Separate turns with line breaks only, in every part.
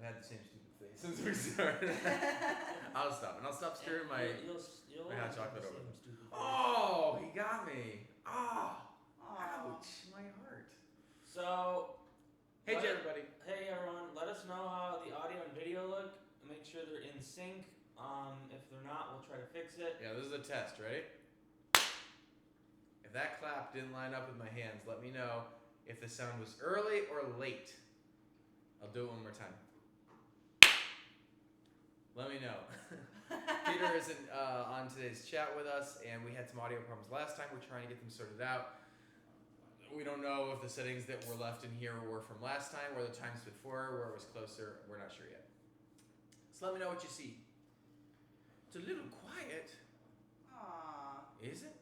had the same stupid face since we started. I'll stop. And I'll stop stirring my hot chocolate over. Oh, he got me. Oh, ouch, my heart.
So,
hey, everybody.
Hey, everyone. Let us know how the audio and video look. Make sure they're in sync. If they're not, we'll try to fix it.
Yeah, this is a test, ready? If that clap didn't line up with my hands, let me know if the sound was early or late. I'll do it one more time. Let me know. Peter isn't on today's chat with us, and we had some audio problems last time. We're trying to get them sorted out. We don't know if the settings that were left in here were from last time, or the times before, where it was closer. We're not sure yet. So let me know what you see. It's a little quiet.
Aww.
Is it?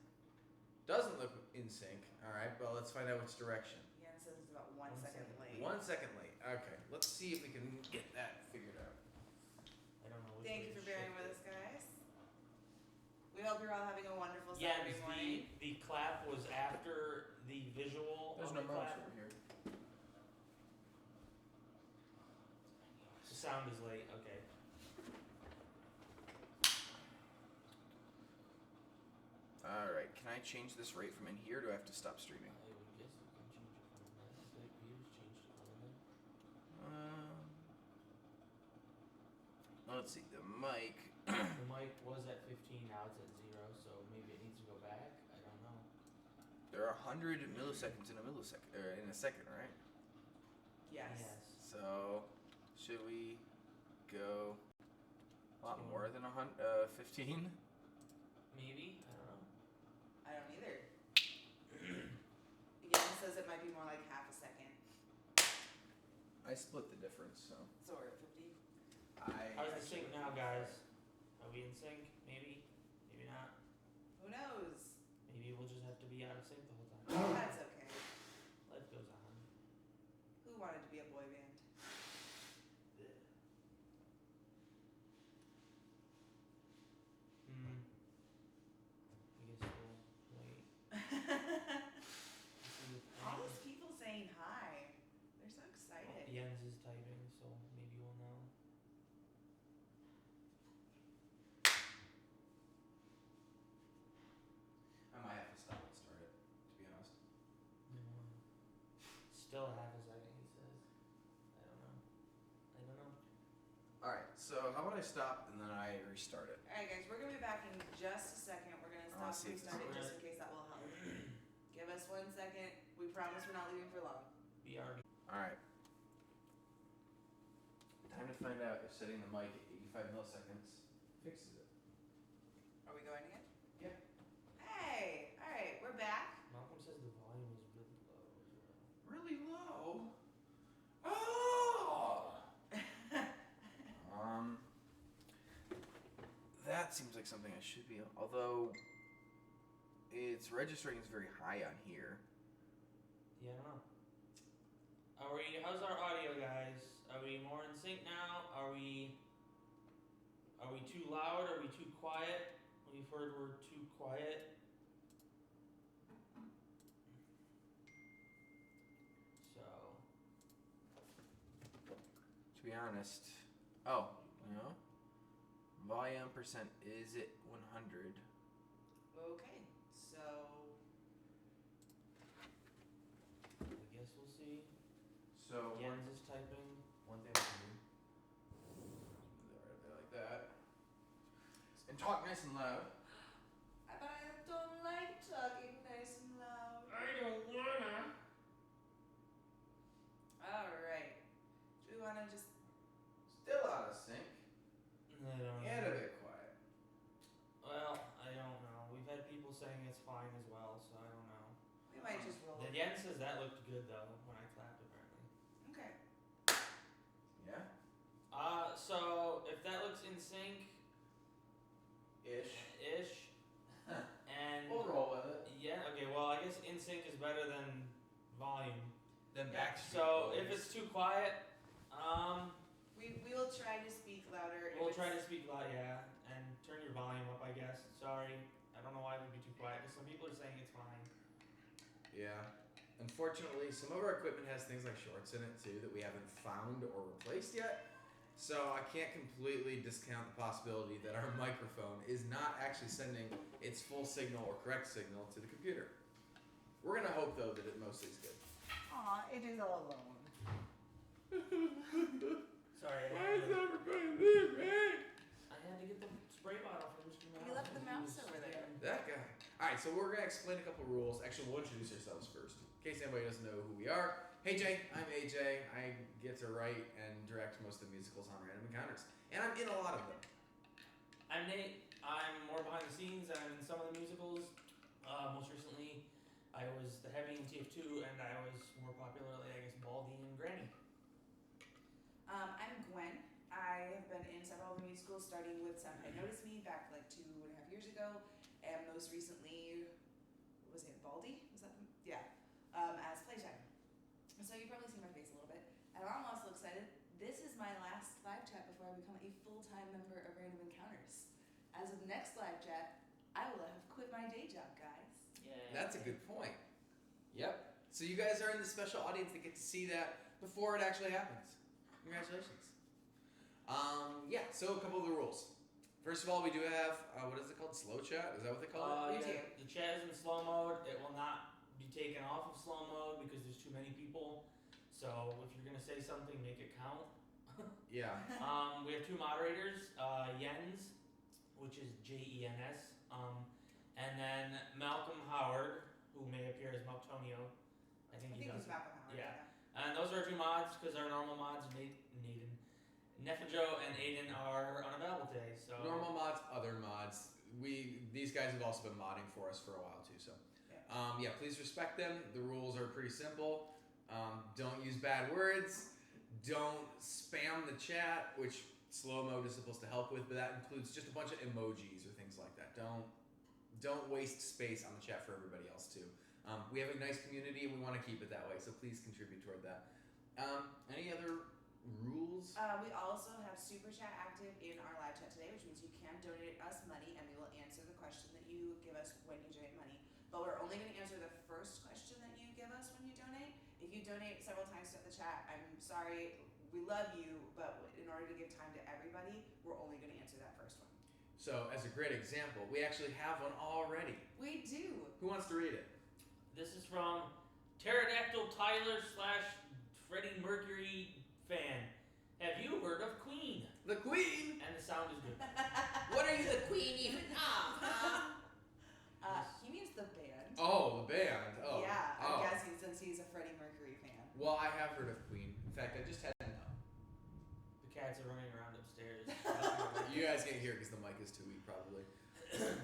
Doesn't look in sync. All right, well, let's find out which direction.
Yeah, it says it's about 1 second late.
1 second late. Okay, let's see if we can get that figured out.
I don't know.
Thank you for bearing with us, guys. We hope you're all having a wonderful Saturday morning.
The clap was after the visual.
There's
of
no
the
mouse
clap.
over here.
The sound is late. Okay.
All right, can I change this rate from in here, or do I have to stop streaming?
I would guess you can change it from there. Peter's changed it a little bit.
Let's see, the mic.
The mic was at 15, now it's at 0, so maybe it needs to go back. I don't know.
There are 100 milliseconds in a second, right?
Yes.
So, should we go a lot more than 15?
Maybe? I don't know.
I don't either. Again, it says it might be more like half a second.
I split the difference, so.
So we're at 50.
How's the sync now, guys? Are we in sync? Maybe? Maybe not.
Who knows?
Maybe we'll just have to be out of sync the whole time.
That's okay.
Life goes on.
Who wanted to be a boy band?
I guess we'll wait.
All these people saying hi. They're so excited.
Jens is typing, so maybe we'll know.
I might have to stop and start it, to be honest.
Still half a second, he says. I don't know.
All right, so how about I stop and then I restart it?
Alright guys, we're gonna be back in just a second. We're gonna
I wanna
stop
see
and
if this
restart it
works.
just in case that will help. Give us 1 second. We promise we're not leaving for long.
BRB.
All right. Time to find out if setting the mic at 85 milliseconds fixes it.
Are we going again?
Yeah.
Hey! Alright, we're back.
Malcolm says the volume is really low as well.
Really low? Oh!
That seems like something I should be, although its registering is very high on here.
Yeah, I don't know. How's our audio, guys? Are we more in sync now? Are we too loud? Are we too quiet? We've heard we're too quiet. So.
To be honest, volume percent is at 100.
Okay, so
I guess we'll see.
So
Jens is typing.
One thing I can do. Right there like that.
and talk nice and loud.
but I don't like talking nice and loud.
I don't wanna.
Alright. Do we wanna just
Still out of sync.
I don't know.
And a bit quiet.
Well, I don't know. We've had people saying it's fine as well, so I don't know.
we might just roll
The
it.
Jens says that looked good though when I clapped apparently.
Okay.
Yeah?
So if that looks in sync
Ish.
and
We'll roll with it.
yeah, okay, well I guess in sync is better than volume.
Then
Yeah.
So if it's too quiet,
We will try to speak louder. if
we'll
it's-
try to speak loud, yeah, and turn your volume up I guess. Sorry. I don't know why it would be too quiet, because some people are saying it's fine.
Yeah. Unfortunately, some of our equipment has things like shorts in it too that we haven't found or replaced yet. So I can't completely discount the possibility that our microphone is not actually sending its full signal or correct signal to the computer. We're gonna hope though that it mostly is good.
Aw, it is all alone.
Sorry,
Why is everybody leaving?
I had to get the spray bottle from Mr. Mouse.
You left the mouse over there.
That guy. Alright, so we're gonna explain a couple rules. Actually, we'll introduce ourselves first, in case anybody doesn't know who we are. Hey Jay, I'm AJ. I get to write and direct most of the musicals on Random Encounters. And I'm in a lot of them.
I'm Nate. I'm more behind the scenes. I'm in some of the musicals. Most recently, I was the heavy in TF2, and I was more popularly, I guess, Baldy and Granny.
I'm Gwen. I have been in several of the musicals, starting with Senpai Notice Me back like 2.5 years ago, and most recently, was it Baldy? Was that the, yeah? As Playtime. So you've probably seen my face a little bit, and I'm also excited. This is my last live chat before I become a full-time member of Random Encounters. As of the next live chat, I will have quit my day job, guys.
Yeah.
That's a good point. Yep. So you guys are in the special audience that get to see that before it actually happens. Congratulations. Yeah, so a couple of the rules. First of all, we do have, what is it called? Slow chat? Is that what they call it?
We do.
The chat is in slow mode. It will not be taken off of slow mode because there's too many people. So if you're gonna say something, make it count.
Yeah.
We have two moderators, Jens, which is Jens, and then Malcolm Howard, who may appear as Maltonio. I think he does.
he's Malcolm Howard.
Yeah. And those are our two mods, because our normal mods, Nefajo and Aiden, are unavailable today. So
Normal mods, other mods. These guys have also been modding for us for a while too. So, yeah, please respect them. The rules are pretty simple. Don't use bad words. Don't spam the chat, which slow mode is supposed to help with, but that includes just a bunch of emojis or things like that. Don't waste space on the chat for everybody else too. We have a nice community and we want to keep it that way, so please contribute toward that. Any other rules?
We also have Super Chat active in our live chat today, which means you can donate us money and we will answer the question that you give us when you donate money. But we're only going to answer the first question that you give us when you donate. If you donate several times throughout the chat, I'm sorry, we love you, but in order to give time to everybody, we're only going to answer that first one.
So, as a great example, we actually have one already.
We do.
Who wants to read it?
this is from Pterodactyl Tyler / Freddie Mercury fan. Have you heard of Queen?
The Queen?
And the sound is good.
What are you the Queen even of?
He means the band.
Oh, the band. Oh.
Yeah,
oh.
I'm guessing since he's a Freddie Mercury fan.
Well, I have heard of Queen. In fact, I just had to know.
The cats are running around upstairs.
You guys can't hear because the mic is too weak, probably.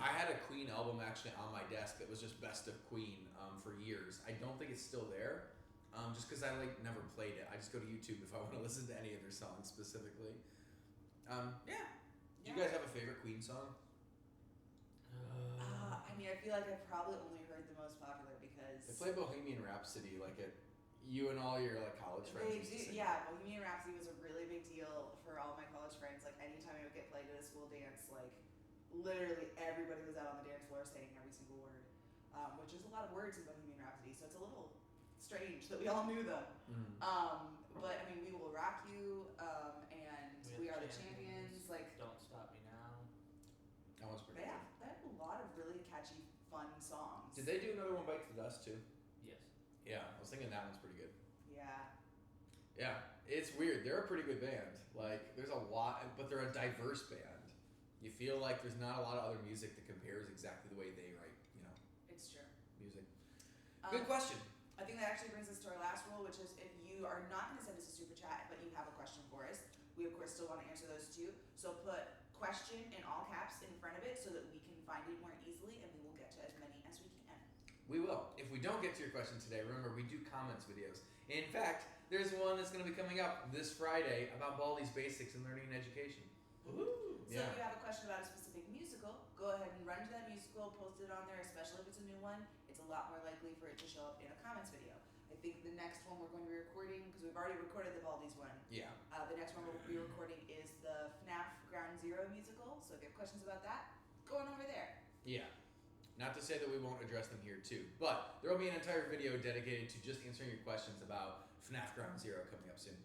I had a Queen album actually on my desk that was just Best of Queen for years. I don't think it's still there, just because I never played it. I just go to YouTube if I want to listen to any of their songs specifically. Yeah. Do you guys have a favorite Queen song?
I mean, I feel like I've probably only heard the most popular because
They play Bohemian Rhapsody you and all your college friends
they
used
do.
to sing.
Yeah, Bohemian Rhapsody was a really big deal for all my college friends. Like anytime it would get played at a school dance, literally everybody was out on the dance floor saying every single word, which is a lot of words in Bohemian Rhapsody, so it's a little strange that we all knew them. But I mean, We Will Rock You, and We Are the Champions.
Don't Stop Me Now.
That one's pretty
They
good.
have a lot of really catchy, fun songs.
Did they do another one, Bite to the Dust, too?
Yes.
Yeah, I was thinking that one's pretty good.
Yeah.
Yeah, it's weird. They're a pretty good band. There's a lot, but they're a diverse band. You feel like there's not a lot of other music that compares exactly the way they write,
It's true.
music. Good question.
I think that actually brings us to our last rule, which is if you are not going to send us a super chat, but you have a question for us, we of course still want to answer those too. So put question in all caps in front of it so that we can find it more easily, and we will get to as many as we can.
We will. If we don't get to your question today, remember we do comments videos. In fact, there's one that's going to be coming up this Friday about Baldi's Basics in Learning and Education.
Ooh.
So if you have a question about a specific musical, go ahead and run to that musical, post it on there, especially if it's a new one. It's a lot more likely for it to show up in a comments video. I think the next one we're going to be recording, because we've already recorded the Baldi's one,
Yeah.
the next one we'll be recording is the FNAF Ground Zero musical. So if you have questions about that, go on over there.
Yeah. Not to say that we won't address them here too, but there will be an entire video dedicated to just answering your questions about FNAF Ground Zero coming up soon.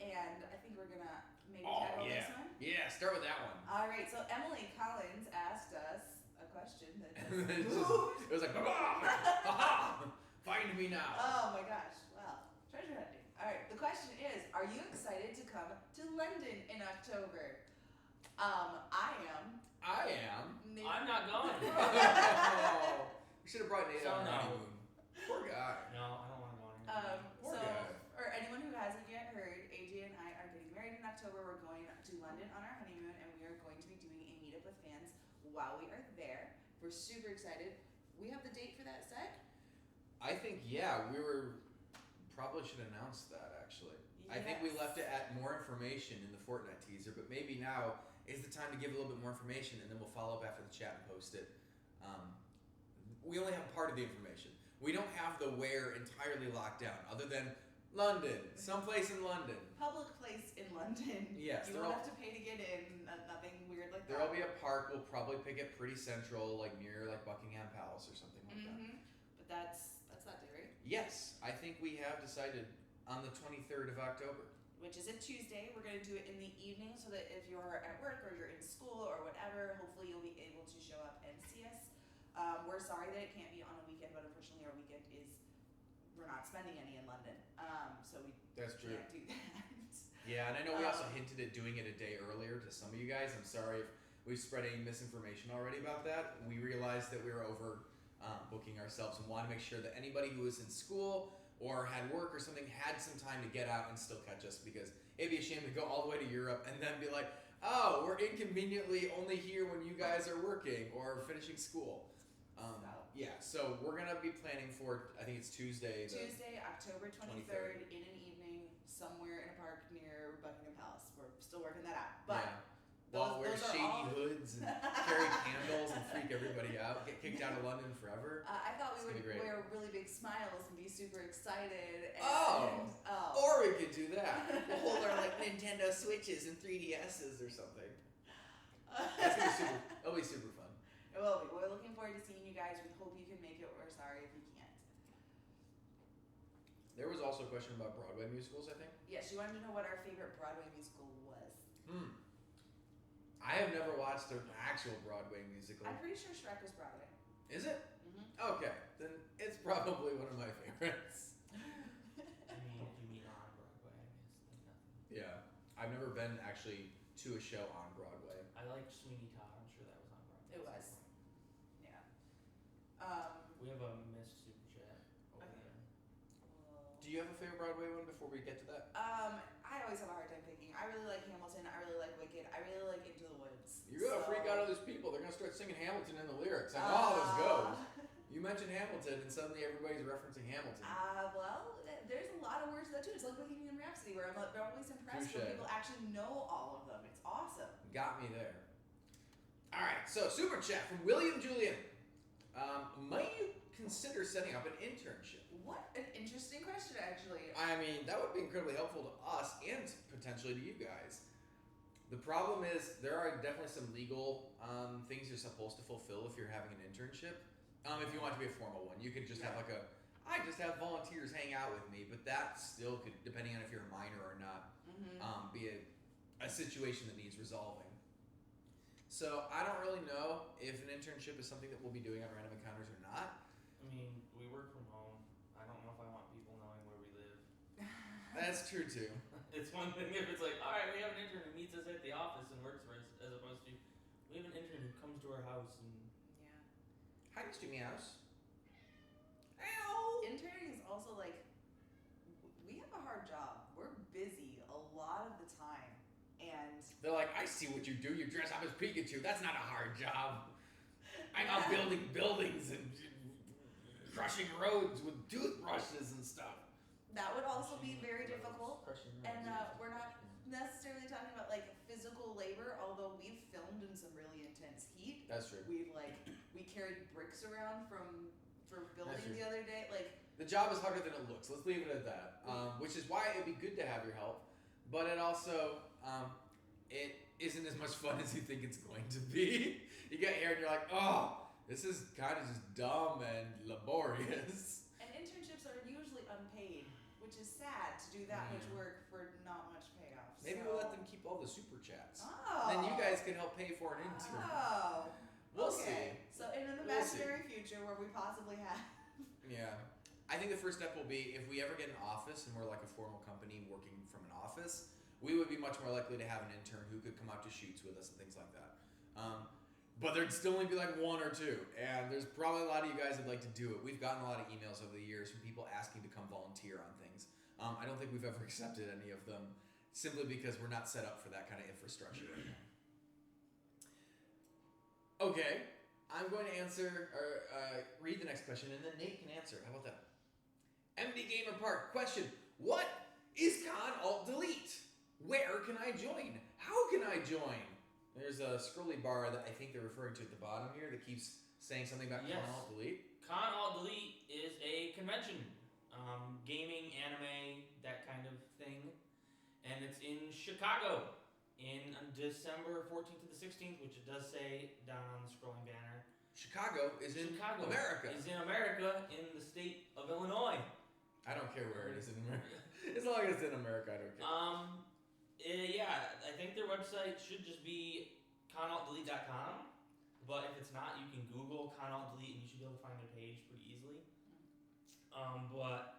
and I think we're gonna maybe
Oh,
tackle
yeah.
this one.
Yeah, start with that one.
All right, so Emily Collins asked us a question that
It
just
just-
moved.
it was like, ha! Find me now.
Oh my gosh! Well, treasure hunting. All right, the question is: are you excited to come to London in October? I am.
I am.
I'm not going.
Oh, we should have brought Nate
So
on the
no.
honeymoon. Poor guy.
No, I don't want to go anywhere.
Poor
So,
guy.
for anyone who hasn't yet heard, AJ and I are getting married in October. We're going to London on our honeymoon, and we are going to be doing a meetup with fans while we are there. We're super excited. We have the date for that set.
I think, yeah, we were probably should announce that actually. I think we
Yes.
left it at more information in the Fortnite teaser, but maybe now is the time to give a little bit more information, and then we'll follow up after the chat and post it. We only have part of the information. We don't have the where entirely locked down, other than London, someplace in London.
Public place in London.
Yes,
You
there
won't
will-
have to pay to get in. Nothing weird like
There'll
that.
be a park. We'll probably pick it pretty central, like near like Buckingham Palace or something like that.
But that's that day, right?
Yes, I think we have decided on the 23rd of October.
Which is a Tuesday. We're gonna do it in the evening so that if you're at work or you're in school or whatever, hopefully you'll be able to show up and see us. We're sorry that it can't be on a weekend, but unfortunately our weekend is we're not spending any in London. So we
That's true.
can't do that.
Yeah, and I know we also
Um,
hinted at doing it a day earlier to some of you guys. I'm sorry if we've spread any misinformation already about that. We realized that we were over booking ourselves and want to make sure that anybody who was in school or had work or something had some time to get out and still catch us, because it'd be a shame to go all the way to Europe and then be like, oh, we're inconveniently only here when you guys are working or finishing school. Yeah, so we're gonna be planning for, I think it's Tuesday.
Tuesday, October 23rd, in an evening, somewhere in a park near Buckingham Palace. We're still working that out. But
yeah. We'll wear
those are
shady
all-
hoods and carry candles and freak everybody out. Get kicked out of London forever.
I thought
It's
we
gonna
would
be great.
wear really big smiles and be super excited. And,
Oh.
oh.
Or we could do that. We'll hold our like Nintendo Switches and 3DSs or something. That's gonna be super. That'll be super fun.
It will be. We're looking forward to seeing you guys. We hope you can make it. We're sorry if you can't.
There was also a question about Broadway musicals, I think.
Yes, you wanted to know what our favorite Broadway musical was.
I have never watched an actual Broadway musical.
I'm pretty sure Shrek was Broadway.
Is it?
Mm-hmm.
Okay, then it's probably one of my favorites.
I mean, if you mean on Broadway, I guess like nothing.
Yeah, I've never been actually to a show on Broadway.
I liked Sweeney Todd. I'm sure that was on Broadway.
It
at some
was.
point.
Yeah.
We have a missed super chat over
Okay.
there.
Do you have a favorite Broadway one before we get to that?
I always have a hard time picking. I really like Hamilton. I really like Wicked. I really like Into the Woods.
You're gonna
So-
freak out all these people. They're gonna start singing Hamilton in the lyrics. I know how this goes.
Uh,
You mentioned Hamilton, and suddenly everybody's referencing Hamilton.
Well, there's a lot of words to that too. It's like Bohemian Rhapsody, where I'm always impressed when
Touche.
people actually know all of them. It's awesome.
Got me there. All right, so super chat from William Julian. Might you consider setting up an internship?
What an interesting question, actually.
I mean, that would be incredibly helpful to us and potentially to you guys. The problem is there are definitely some legal things you're supposed to fulfill if you're having an internship. If you want it to be a formal one, you could just have like I just have volunteers hang out with me, but that still could, depending on if you're a minor or not,
Mm-hmm.
be a situation that needs resolving. So I don't really know if an internship is something that we'll be doing on Random Encounters or not.
I mean, we work from home. I don't know if I want people knowing where we live.
That's true too.
It's one thing if it's like, all right, we have an intern who meets us at the office and works for us, as opposed to we have an intern who comes to our house and
Yeah.
Hi, Mr. Meows.
Interning is also like, we have a hard job. We're busy a lot of the time. And
They're like, I see what you do. You dress up as Pikachu. That's not a hard job. I'm out building buildings and crushing roads with toothbrushes and stuff.
that would also be very difficult.
Crushing
And
roads.
we're not necessarily talking about like physical labor, although we've filmed in some really intense heat.
That's true.
We carried bricks around for building
true.
the other day. Like,
The job is harder than it looks. Let's leave it at that. Which is why it'd be good to have your help, but it also it isn't as much fun as you think it's going to be. You get here and you're like, oh, this is kind of just dumb and laborious.
and internships are usually unpaid. which is sad to do that much
Yeah.
work for not much payoff.
Maybe
so.
we'll let them keep all the super chats.
Oh.
Then you guys can help pay for an intern.
Oh.
We'll
okay.
see.
So in an
We'll see.
imaginary future where we possibly have.
Yeah. I think the first step will be if we ever get an office and we're like a formal company working from an office, we would be much more likely to have an intern who could come out to shoots with us and things like that. But there'd still only be like one or two, and there's probably a lot of you guys that'd like to do it. We've gotten a lot of emails over the years from people asking to come volunteer on things. I don't think we've ever accepted any of them simply because we're not set up for that kind of infrastructure right now. Okay, I'm going to answer or read the next question, and then Nate can answer. How about that? MD Gamer Park question: what is Con Alt Delete? Where can I join? How can I join? There's a scrolly bar that I think they're referring to at the bottom here that keeps saying something about
Yes.
Con Alt Delete.
Con Alt Delete is a convention, gaming, anime, that kind of thing, and it's in Chicago in December 14th to the 16th, which it does say down on the scrolling banner.
Chicago is in
Chicago
America.
is in America, in the state of Illinois.
I don't care where it is in America. As long as it's in America, I don't care.
Yeah, I think their website should just be conaltdelete.com, but if it's not, you can Google Con Alt Delete and you should be able to find their page pretty easily. But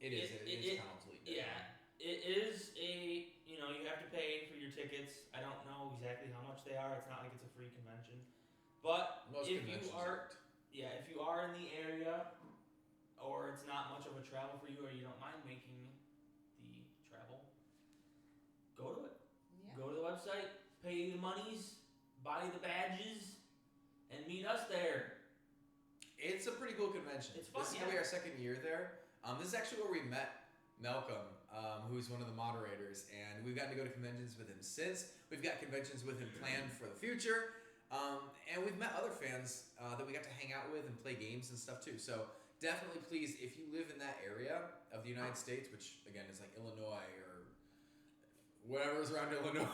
It is
it-
Con Alt Delete.
yeah, it is a, you have to pay for your tickets. I don't know exactly how much they are. It's not like it's a free convention. But
Most
if
conventions
you are,
aren't.
if you are in the area, or it's not much of a travel for you, or you don't mind making the travel, go to it.
Yeah.
Go to the website, pay the monies, buy the badges, and meet us there.
It's a pretty cool convention.
It's fun,
This is
yeah.
gonna be our second year there. This is actually where we met Malcolm, who's one of the moderators, and we've gotten to go to conventions with him since. We've got conventions with him planned for the future, and we've met other fans that we got to hang out with and play games and stuff too. So definitely, please, if you live in that area of the United States, which again is like Illinois or whatever's around Illinois,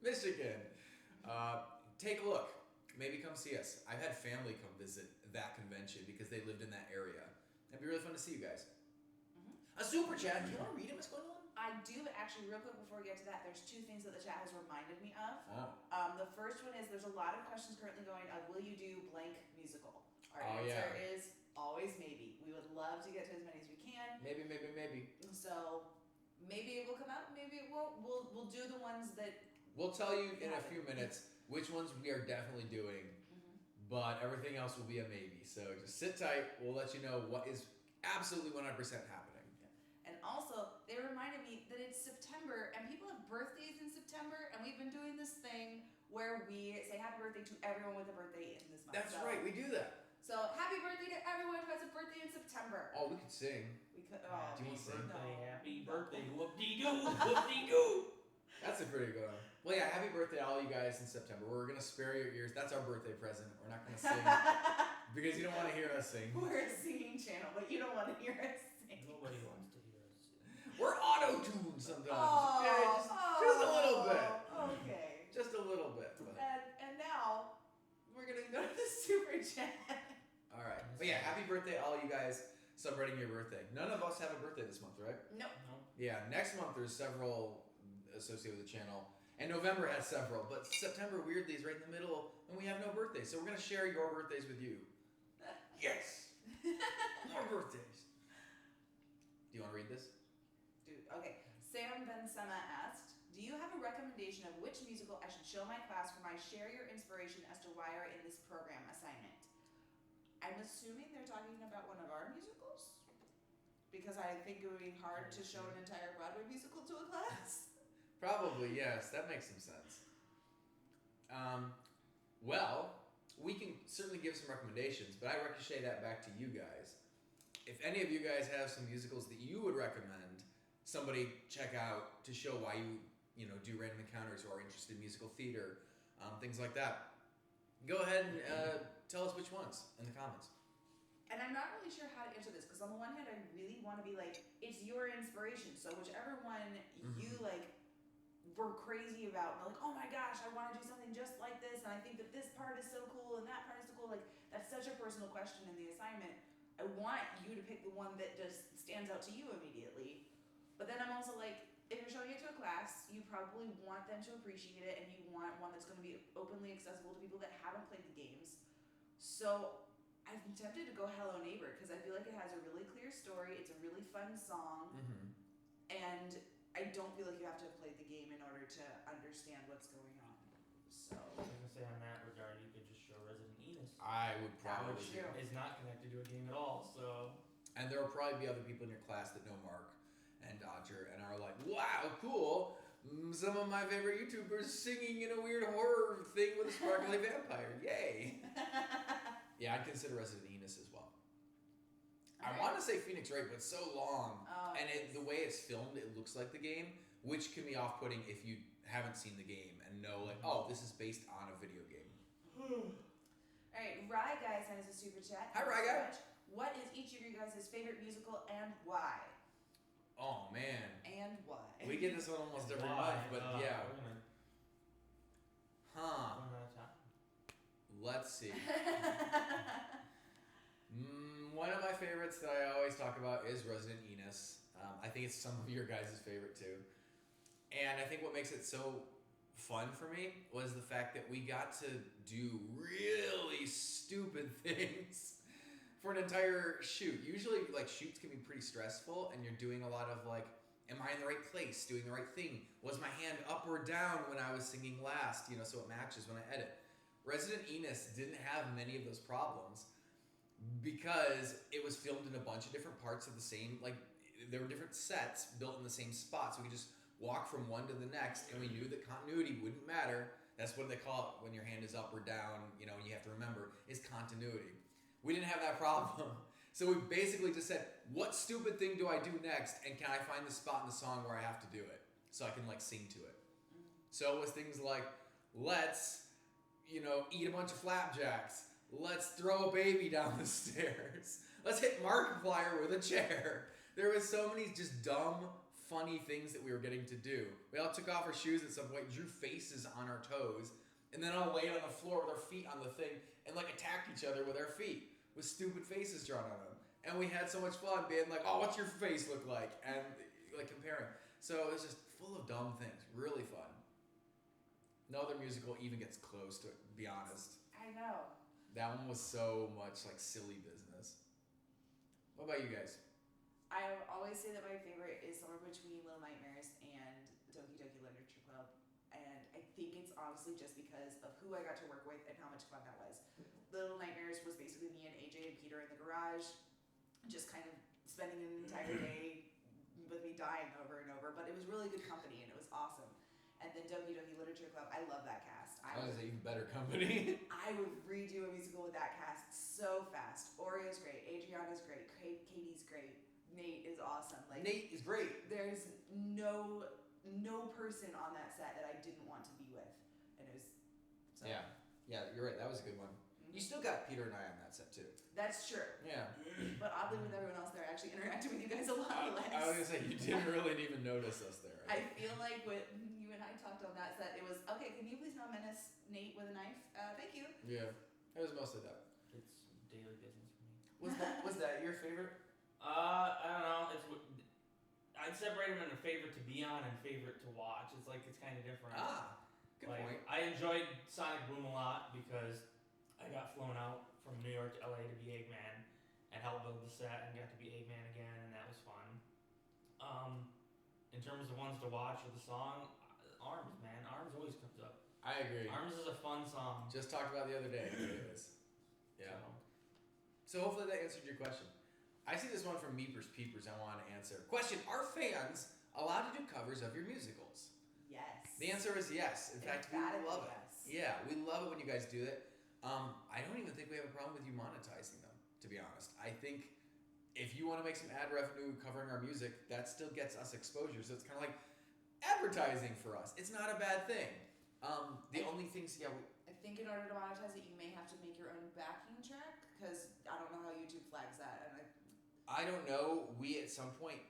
Michigan, take a look. Maybe come see us. I've had family come visit that convention because they lived in that area. It'd be really fun to see you guys. A super chat. Do you want to read it? What's going on?
I do, but actually, real quick before we get to that, there's two things that the chat has reminded me of.
Oh.
The first one is there's a lot of questions currently going of will you do blank musical? Our
Oh,
answer
yeah.
is always maybe. We would love to get to as many as we can.
Maybe.
So maybe it will come out, maybe it won't. We'll do the ones that.
We'll tell you in a few minutes which ones we are definitely doing, but everything else will be a maybe. So just sit tight. We'll let you know what is absolutely 100% happening.
And also, they reminded me that it's September and people have birthdays in September, and we've been doing this thing where we say happy birthday to everyone with a birthday in this month.
That's right. We do that.
So happy birthday to everyone who has a birthday in September.
Oh, we could sing.
We could.
Happy
you wanna sing?
birthday,
No.
happy birthday, whoop-dee-doo, whoop-dee-doo.
That's a pretty good one. Well, yeah. Happy birthday to all you guys in September. We're gonna spare your ears. That's our birthday present. We're not gonna sing because you don't want to hear us sing.
We're a singing channel, but you don't want to hear us sing.
Nobody wants to hear us sing.
We're auto-tuned sometimes.
Oh,
Yeah, just a little bit.
Okay.
Just a little bit. But.
And now we're gonna go to the super chat.
All right. But yeah, happy birthday, all you guys celebrating your birthday. None of us have a birthday this month, right?
Nope.
No.
Yeah, next month there's several associated with the channel. And November has several, but September weirdly is right in the middle and we have no birthdays. So we're gonna share your birthdays with you. Yes! More birthdays. Do you wanna read this?
Dude, okay. Sam Bensema asked, do you have a recommendation of which musical I should show my class for my share your inspiration as to why are in this program assignment? I'm assuming they're talking about one of our musicals? Because I think it would be hard to show an entire Broadway musical to a class.
Probably, yes. That makes some sense. Well, we can certainly give some recommendations, but I ricochet that back to you guys. If any of you guys have some musicals that you would recommend somebody check out to show why you do random encounters or are interested in musical theater, things like that, go ahead and tell us which ones in the comments.
And I'm not really sure how to answer this because on the one hand, I really want to be like, it's your inspiration. So whichever one you like were crazy about, and like, oh my gosh, I want to do something just like this, and I think that this part is so cool and that part is so cool. Like that's such a personal question in the assignment. I want you to pick the one that just stands out to you immediately. But then I'm also like, if you're showing it to a class, you probably want them to appreciate it, and you want one that's going to be openly accessible to people that haven't played the games. So I'm tempted to go Hello Neighbor because I feel like it has a really clear story. It's a really fun song, and I don't feel like you have to have played the game in order to understand what's going on. So
I was gonna say on that regard, you could just show Resident Enos.
I would
That would
probably
be true.
It's not connected to a game at all, so.
And there will probably be other people in your class that know Mark and Dodger and are like, wow, cool. Some of my favorite YouTubers singing in a weird horror thing with a sparkly vampire. Yay. Yeah, I'd consider Resident Enos as well. I
Alright.
want to say Phoenix Wright, but it's so long.
Oh,
And the way it's filmed, it looks like the game, which can be off-putting if you haven't seen the game and know, like, oh, this is based on a video game.
Alright, Rye Guy sent us a super chat.
Hi, Rye Guy.
What is each of your guys' favorite musical and why?
Oh, man.
And why?
We get this one almost every
Why?
month, but yeah.
We're gonna
Huh.
run out of time.
Let's see. One of my favorites that I always talk about is Resident Enos. I think it's some of your guys' favorite too. And I think what makes it so fun for me was the fact that we got to do really stupid things for an entire shoot. Usually, like, shoots can be pretty stressful, and you're doing a lot of, like, am I in the right place, doing the right thing? Was my hand up or down when I was singing last, you know, so it matches when I edit. Resident Enos didn't have many of those problems because it was filmed in a bunch of different parts of the same, like, there were different sets built in the same spot, so we could just walk from one to the next, and we knew that continuity wouldn't matter. That's what they call it when your hand is up or down, you know, and you have to remember, is continuity. We didn't have that problem. So we basically just said, what stupid thing do I do next, and can I find the spot in the song where I have to do it, so I can, like, sing to it. So it was things like, let's, you know, eat a bunch of flapjacks. Let's throw a baby down the stairs. Let's hit Markiplier with a chair. There was so many just dumb, funny things that we were getting to do. We all took off our shoes at some point, drew faces on our toes, and then all laid on the floor with our feet on the thing and, like, attacked each other with our feet with stupid faces drawn on them. And we had so much fun being like, oh, what's your face look like? And, like, comparing. So it was just full of dumb things. Really fun. No other musical even gets close to it, to be honest.
I know.
That one was so much, like, silly business. What about you guys?
I always say that my favorite is somewhere between Little Nightmares and Doki Doki Literature Club. And I think it's honestly just because of who I got to work with and how much fun that was. Little Nightmares was basically me and AJ and Peter in the garage, just kind of spending an entire day with me dying over and over. But it was really good company and it was awesome. And then Doki Doki Literature Club, I love that cast.
That was even better company.
I would redo a musical with that cast so fast. Oreo's great, Adriana's great, Katie's great, Nate is awesome. Like,
Nate is great.
there's no person on that set that I didn't want to be with, and it was. So.
Yeah, you're right. That was a good one. You still got Peter and I on that set too.
That's true.
Yeah.
But oddly, with everyone else there, I actually interacted with you guys a lot less.
I was gonna say you didn't really even notice us there.
I feel like when you and I talked on that set, it was okay. Can you please not menace Nate with a knife? Thank you.
Yeah, it was mostly that.
It's daily business for me.
Was that your favorite?
I don't know. I'd separate them into favorite to be on and favorite to watch. It's like it's kind of different.
Good
Like,
point.
I enjoyed Sonic Boom a lot because I got flown out from New York to LA to be Eggman and helped build the set and got to be Eggman again, and that was fun. In terms of ones to watch with the song, Arms, man. Arms always comes up.
I agree.
Arms is a fun song.
Just talked about the other day. It is. Yeah.
So,
So hopefully that answered your question. I see this one from Meepers Peepers I want to answer. Question, are fans allowed to do covers of your musicals?
Yes.
The answer is yes. In fact, we
Emphatically
love it.
yes.
Yeah, we love it when you guys do it. I don't even think we have a problem with you monetizing them, to be honest. I think if you want to make some ad revenue covering our music, that still gets us exposure. So it's kind of like advertising for us. It's not a bad thing. The only things,
I think in order to monetize it, you may have to make your own backing track because I don't know how YouTube flags that. And
I don't know. We at some point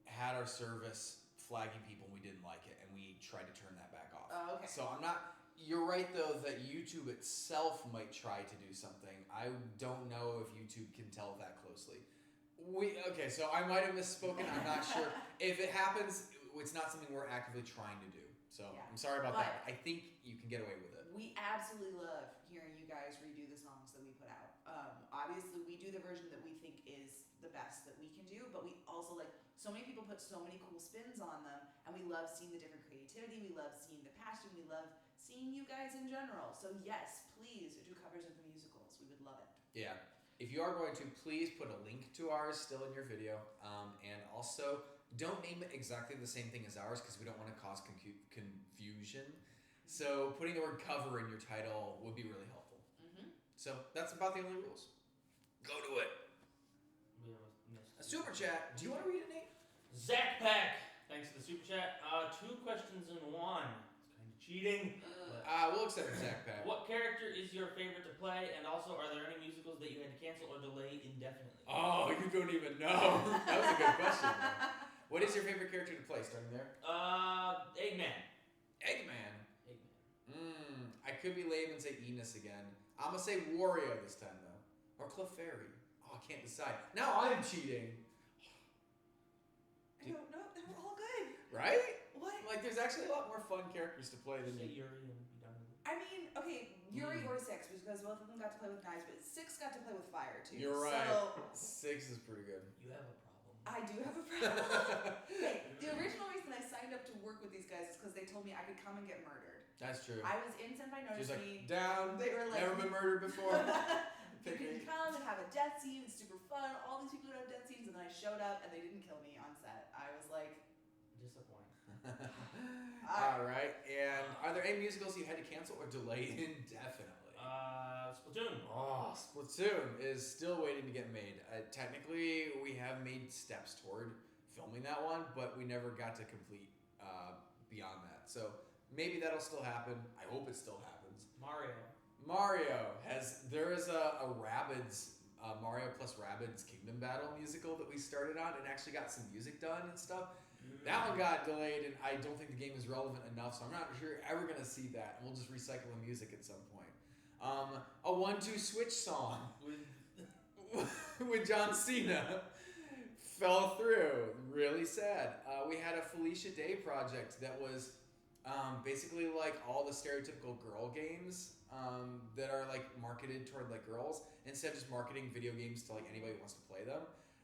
had our service flagging people and we didn't like it, and we tried to turn that back off.
Oh, okay.
So I'm not. You're right though that YouTube itself might try to do something. I don't know if YouTube can tell that closely. So I might have misspoken. I'm not sure. If it happens, it's not something we're actively trying to do. So
Yeah.
I'm sorry about
But-
that. I think you can get away with it.
We absolutely love hearing you guys redo the songs that we put out. Obviously, we do the version that we think is the best that we can do, but we also like so many people put so many cool spins on them, and we love seeing the different creativity. We love seeing the passion. We love seeing you guys in general. So yes, please do covers of the musicals. We would love it.
Yeah. If you are going to, please put a link to ours still in your video, and also don't name it exactly the same thing as ours because we don't want to cause confusion. So putting the word cover in your title would be really helpful.
Mm-hmm.
So that's about the only rules. Go to it.
We almost missed
A super chat. Do you want to read it, Nate?
Zach Peck, thanks for the super chat. 2 questions in one. It's kind of cheating.
We'll accept it, Zach Pat.
What character is your favorite to play? And also, are there any musicals that you had to cancel or delay indefinitely?
Oh, you don't even know. That was a good question. What is your favorite character to play? Starting there.
Eggman.
Eggman.
Eggman.
I could be lame and say Enos again. I'm gonna say Wario this time though, or Clefairy. Oh, I can't decide. Now I'm cheating.
I don't know. They were all good.
Right?
What?
Like, there's actually a lot more fun characters to play than
Say
you.
Yuri and be done with it.
I mean, okay, Yuri or Six, because both of them got to play with knives, but Six got to play with fire too.
You're right.
So
6 is pretty good.
You have a problem.
I do have a problem. Hey, the original reason I signed up to work with these guys is because they told me I could come and get murdered.
That's true.
I was in Senpai
She's
Notice
like,
Me.
down.
They were like,
Never been murdered before.
you can come and have a death scene. It's super fun. All these people would have death scenes, and then I showed up and they didn't kill me on set. I was like,
Disappointing.
All right. And are there any musicals you had to cancel or delay indefinitely?
Splatoon.
Oh, Splatoon is still waiting to get made. Technically, we have made steps toward filming that one, but we never got to complete beyond that. So maybe that'll still happen. I hope it still happens. There is a Rabbids, Mario plus Rabbids Kingdom Battle musical that we started on and actually got some music done and stuff. That one got delayed, and I don't think the game is relevant enough, so I'm not sure you're ever gonna see that. And we'll just recycle the music at some point. A 1-2 Switch song with John Cena fell through. Really sad. We had a Felicia Day project that was basically like all the stereotypical girl games that are like marketed toward like girls, instead of just marketing video games to like anybody who wants to play them.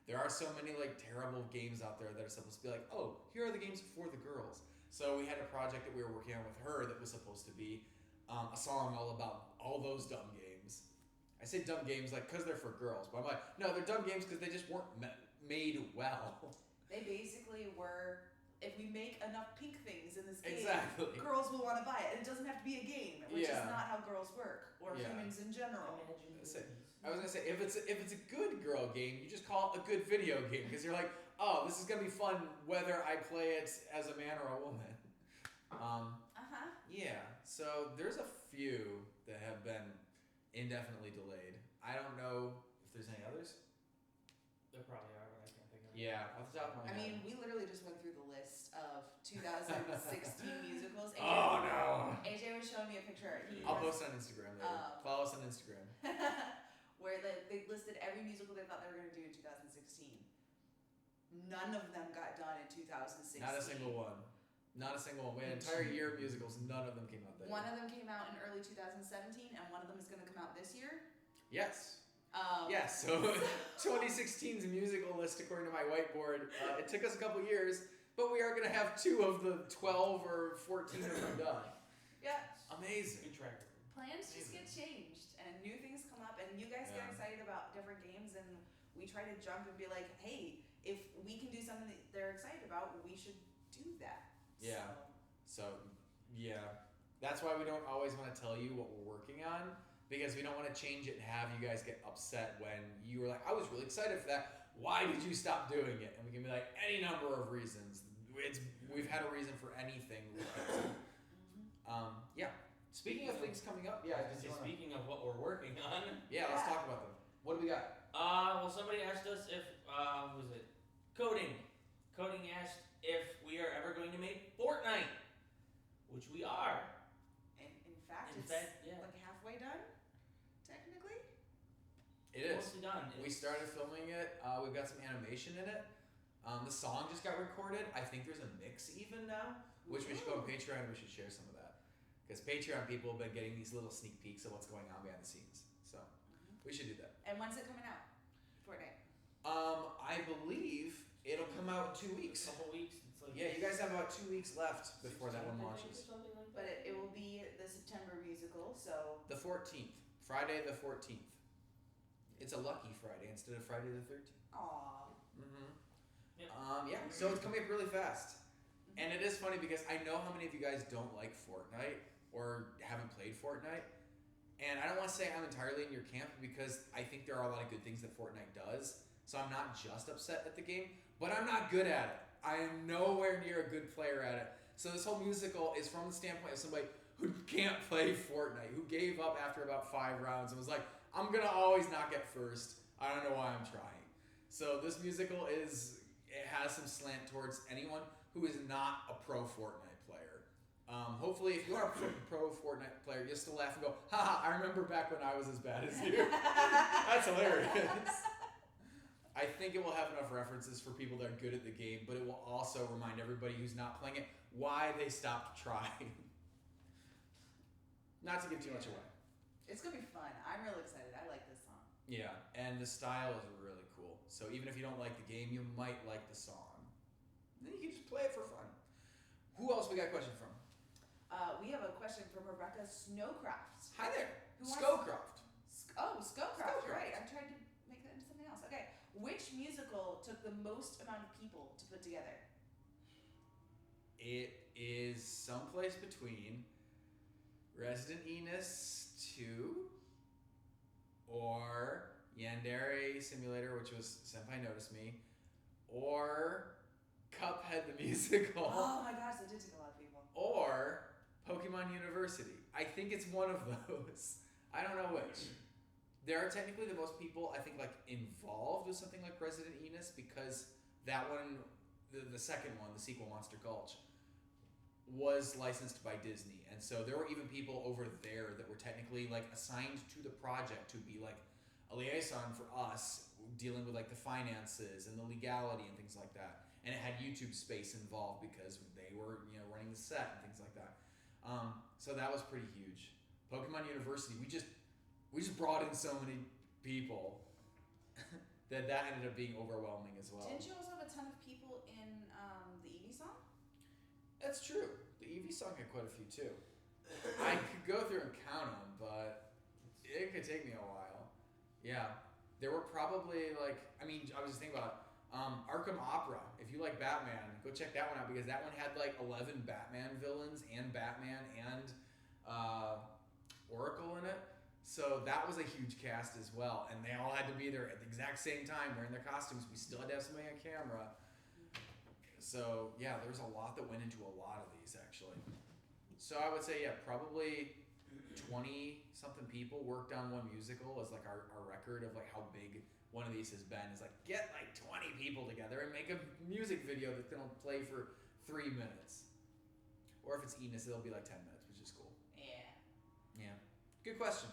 There are so many like terrible games out there that are supposed to be like, oh, here are the games for the girls. So we had a project that we were working on with her that was supposed to be a song all about all those dumb games. I say dumb games like because they're for girls, but I'm like, no, they're dumb games because they just weren't made well.
they basically were, if we make enough pink things in this game,
Exactly.
girls will want to buy it. And it doesn't have to be a game, which
Yeah.
is not how girls work, or
Yeah.
humans in general.
Imagine
That's it.
movies.
I was gonna say if it's a good girl game, you just call it a good video game because you're like, oh, this is gonna be fun whether I play it as a man or a woman.
Uh-huh.
Yeah. So there's a few that have been indefinitely delayed. I don't know if there's any others.
There probably are, but I can't think of it.
Yeah, off the top of my
I
head.
mean, we literally just went through the list of 2016 musicals. AJ,
Oh no!
AJ was showing me a picture.
I'll post it on Instagram later. Follow us on Instagram.
where they listed every musical they thought they were going to do in 2016. None of them got done in 2016.
Not a single one. Not a single one. We had an entire year of musicals. None of them came out that
One
year.
of them came out in early 2017, and one of them is going to come out this year.
Yes.
Um,
Yes. So 2016's musical list, according to my whiteboard, it took us a couple years, but we are going to have 2 of the 12 or 14 of them done.
Yeah.
Amazing.
Good track record.
Plans just get changed, and new things come up, and you guys get
Yeah.
excited about different games, and we try to jump and be like, hey, if we can do something that they're excited about, we should do that.
Yeah. So, yeah. That's why we don't always want to tell you what we're working on, because we don't want to change it and have you guys get upset when you were like, I was really excited for that. Why did you stop doing it? And we can be like, any number of reasons. We've had a reason for anything. Yeah. Speaking of things coming up, yeah.
So speaking of what we're working on,
Yeah, let's talk about them. What do we got?
well, somebody asked us if, who was it? Coding. Coding asked if we are ever going to make Fortnite, which we are.
And in
We started filming it. We've got some animation in it. The song just got recorded. I think there's a mix even now, which we should go on Patreon and we should share some of that. Because Patreon people have been getting these little sneak peeks of what's going on behind the scenes. So we should do that.
And when's it coming out? Fortnite.
I believe it'll come out in 2 weeks.
A couple weeks. It's like
Yeah, you guys have about 2 weeks left before that one
16th, I think,
launches.
or something like
But
that.
it will be the September musical, so
The 14th. Friday the 14th. It's a lucky Friday instead of Friday the 13th.
aw.
Mm-hmm.
Yep.
Yeah, so it's coming up really fast. And it is funny because I know how many of you guys don't like Fortnite or haven't played Fortnite. And I don't want to say I'm entirely in your camp because I think there are a lot of good things that Fortnite does. So I'm not just upset at the game, but I'm not good at it. I am nowhere near a good player at it. So this whole musical is from the standpoint of somebody who can't play Fortnite, who gave up after about 5 rounds and was like, I'm gonna always not get first. I don't know why I'm trying. So this musical it has some slant towards anyone who is not a pro Fortnite player. Hopefully, if you are a pro Fortnite player, you'll still laugh and go, haha, I remember back when I was as bad as you. That's hilarious. I think it will have enough references for people that are good at the game, but it will also remind everybody who's not playing it why they stopped trying. Not to give too much away.
It's gonna be fun. I'm really excited. I like this song.
Yeah, and the style is really cool. So even if you don't like the game, you might like the song. Then you can just play it for fun. Who else we got a question from?
We have a question from Rebecca Snowcraft.
Hi there,
Who wants-
Scowcroft.
Scowcraft, right. I'm trying to make that into something else. Okay. Which musical took the most amount of people to put together?
It is someplace between Resident Enos 2 or Yandere Simulator, which was Senpai Notice Me, or Cuphead the Musical,
Oh my gosh, that did take a lot of people.
or Pokemon University. I think it's one of those. I don't know which. There are technically the most people, I think, like involved with something like Resident Enos because that one, the second one, the sequel, Monster Gulch, was licensed by Disney. And so there were even people over there that were technically like assigned to the project to be like a liaison for us dealing with like the finances and the legality and things like that. And it had YouTube space involved because they were, running the set and things like that. So that was pretty huge. Pokemon University, we just brought in so many people that ended up being overwhelming as well.
Didn't you also have a ton of people in the Eevee song?
That's true. The Eevee song had quite a few too. I could go through and count them, but it could take me a while. Yeah, there were probably I was just thinking about Arkham Opera. If you like Batman, go check that one out because that one had like 11 Batman villains and Batman and Oracle in it. So that was a huge cast as well, and they all had to be there at the exact same time wearing their costumes. We still had to have somebody on camera. So yeah, there's a lot that went into a lot of these actually. So I would say probably 20 something people worked on one musical as like our record of like how big one of these has been. Is like get like 20 people together and make a music video that's gonna play for 3 minutes. Or if it's Enos, it'll be like 10 minutes, which is cool.
Yeah.
Yeah. Good question.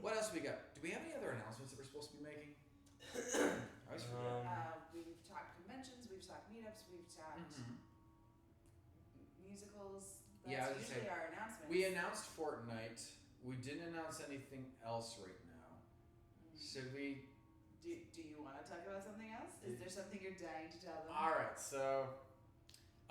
What else we got? Do we have any other announcements that we're supposed to be making? I always forget.
We've talked conventions, we've talked meetups, we've talked musicals. That's
Yeah, I was gonna
usually
say,
our announcements.
We announced Fortnite. We didn't announce anything else right now. Should we?
Do you want to talk about something else? Is there something you're dying to tell them?
All right. So,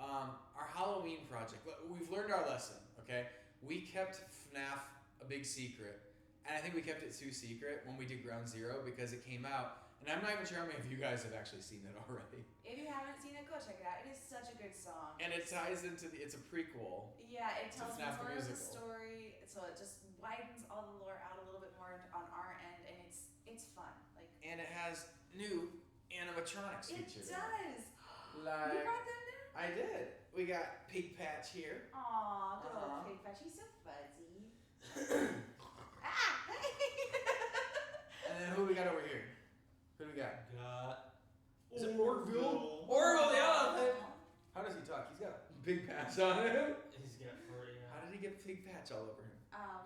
our Halloween project. We've learned our lesson. Okay. We kept FNAF a big secret, and I think we kept it too secret when we did Ground Zero because it came out, and I'm not even sure how many of you guys have actually seen it already.
If you haven't seen it, go check it out. It is such a good song.
And it ties into it's a prequel.
Yeah, it tells
FNAF the
more of the
musical.
story, so it just widens all the lore out a little bit more on our end, and it's fun. Like
And it has new animatronics
it
featured.
does. You
Like
brought them down?
I did. We got Pig Patch here.
Aw, good
Uh-huh.
old Pig Patch. He's so fuzzy. Ah!
And then who we got over here? Who do we got? Is it
Orville?
Orville the elephant. How does he talk? He's got a big patch on him.
He's got furry.
How did he get pig patch all over him?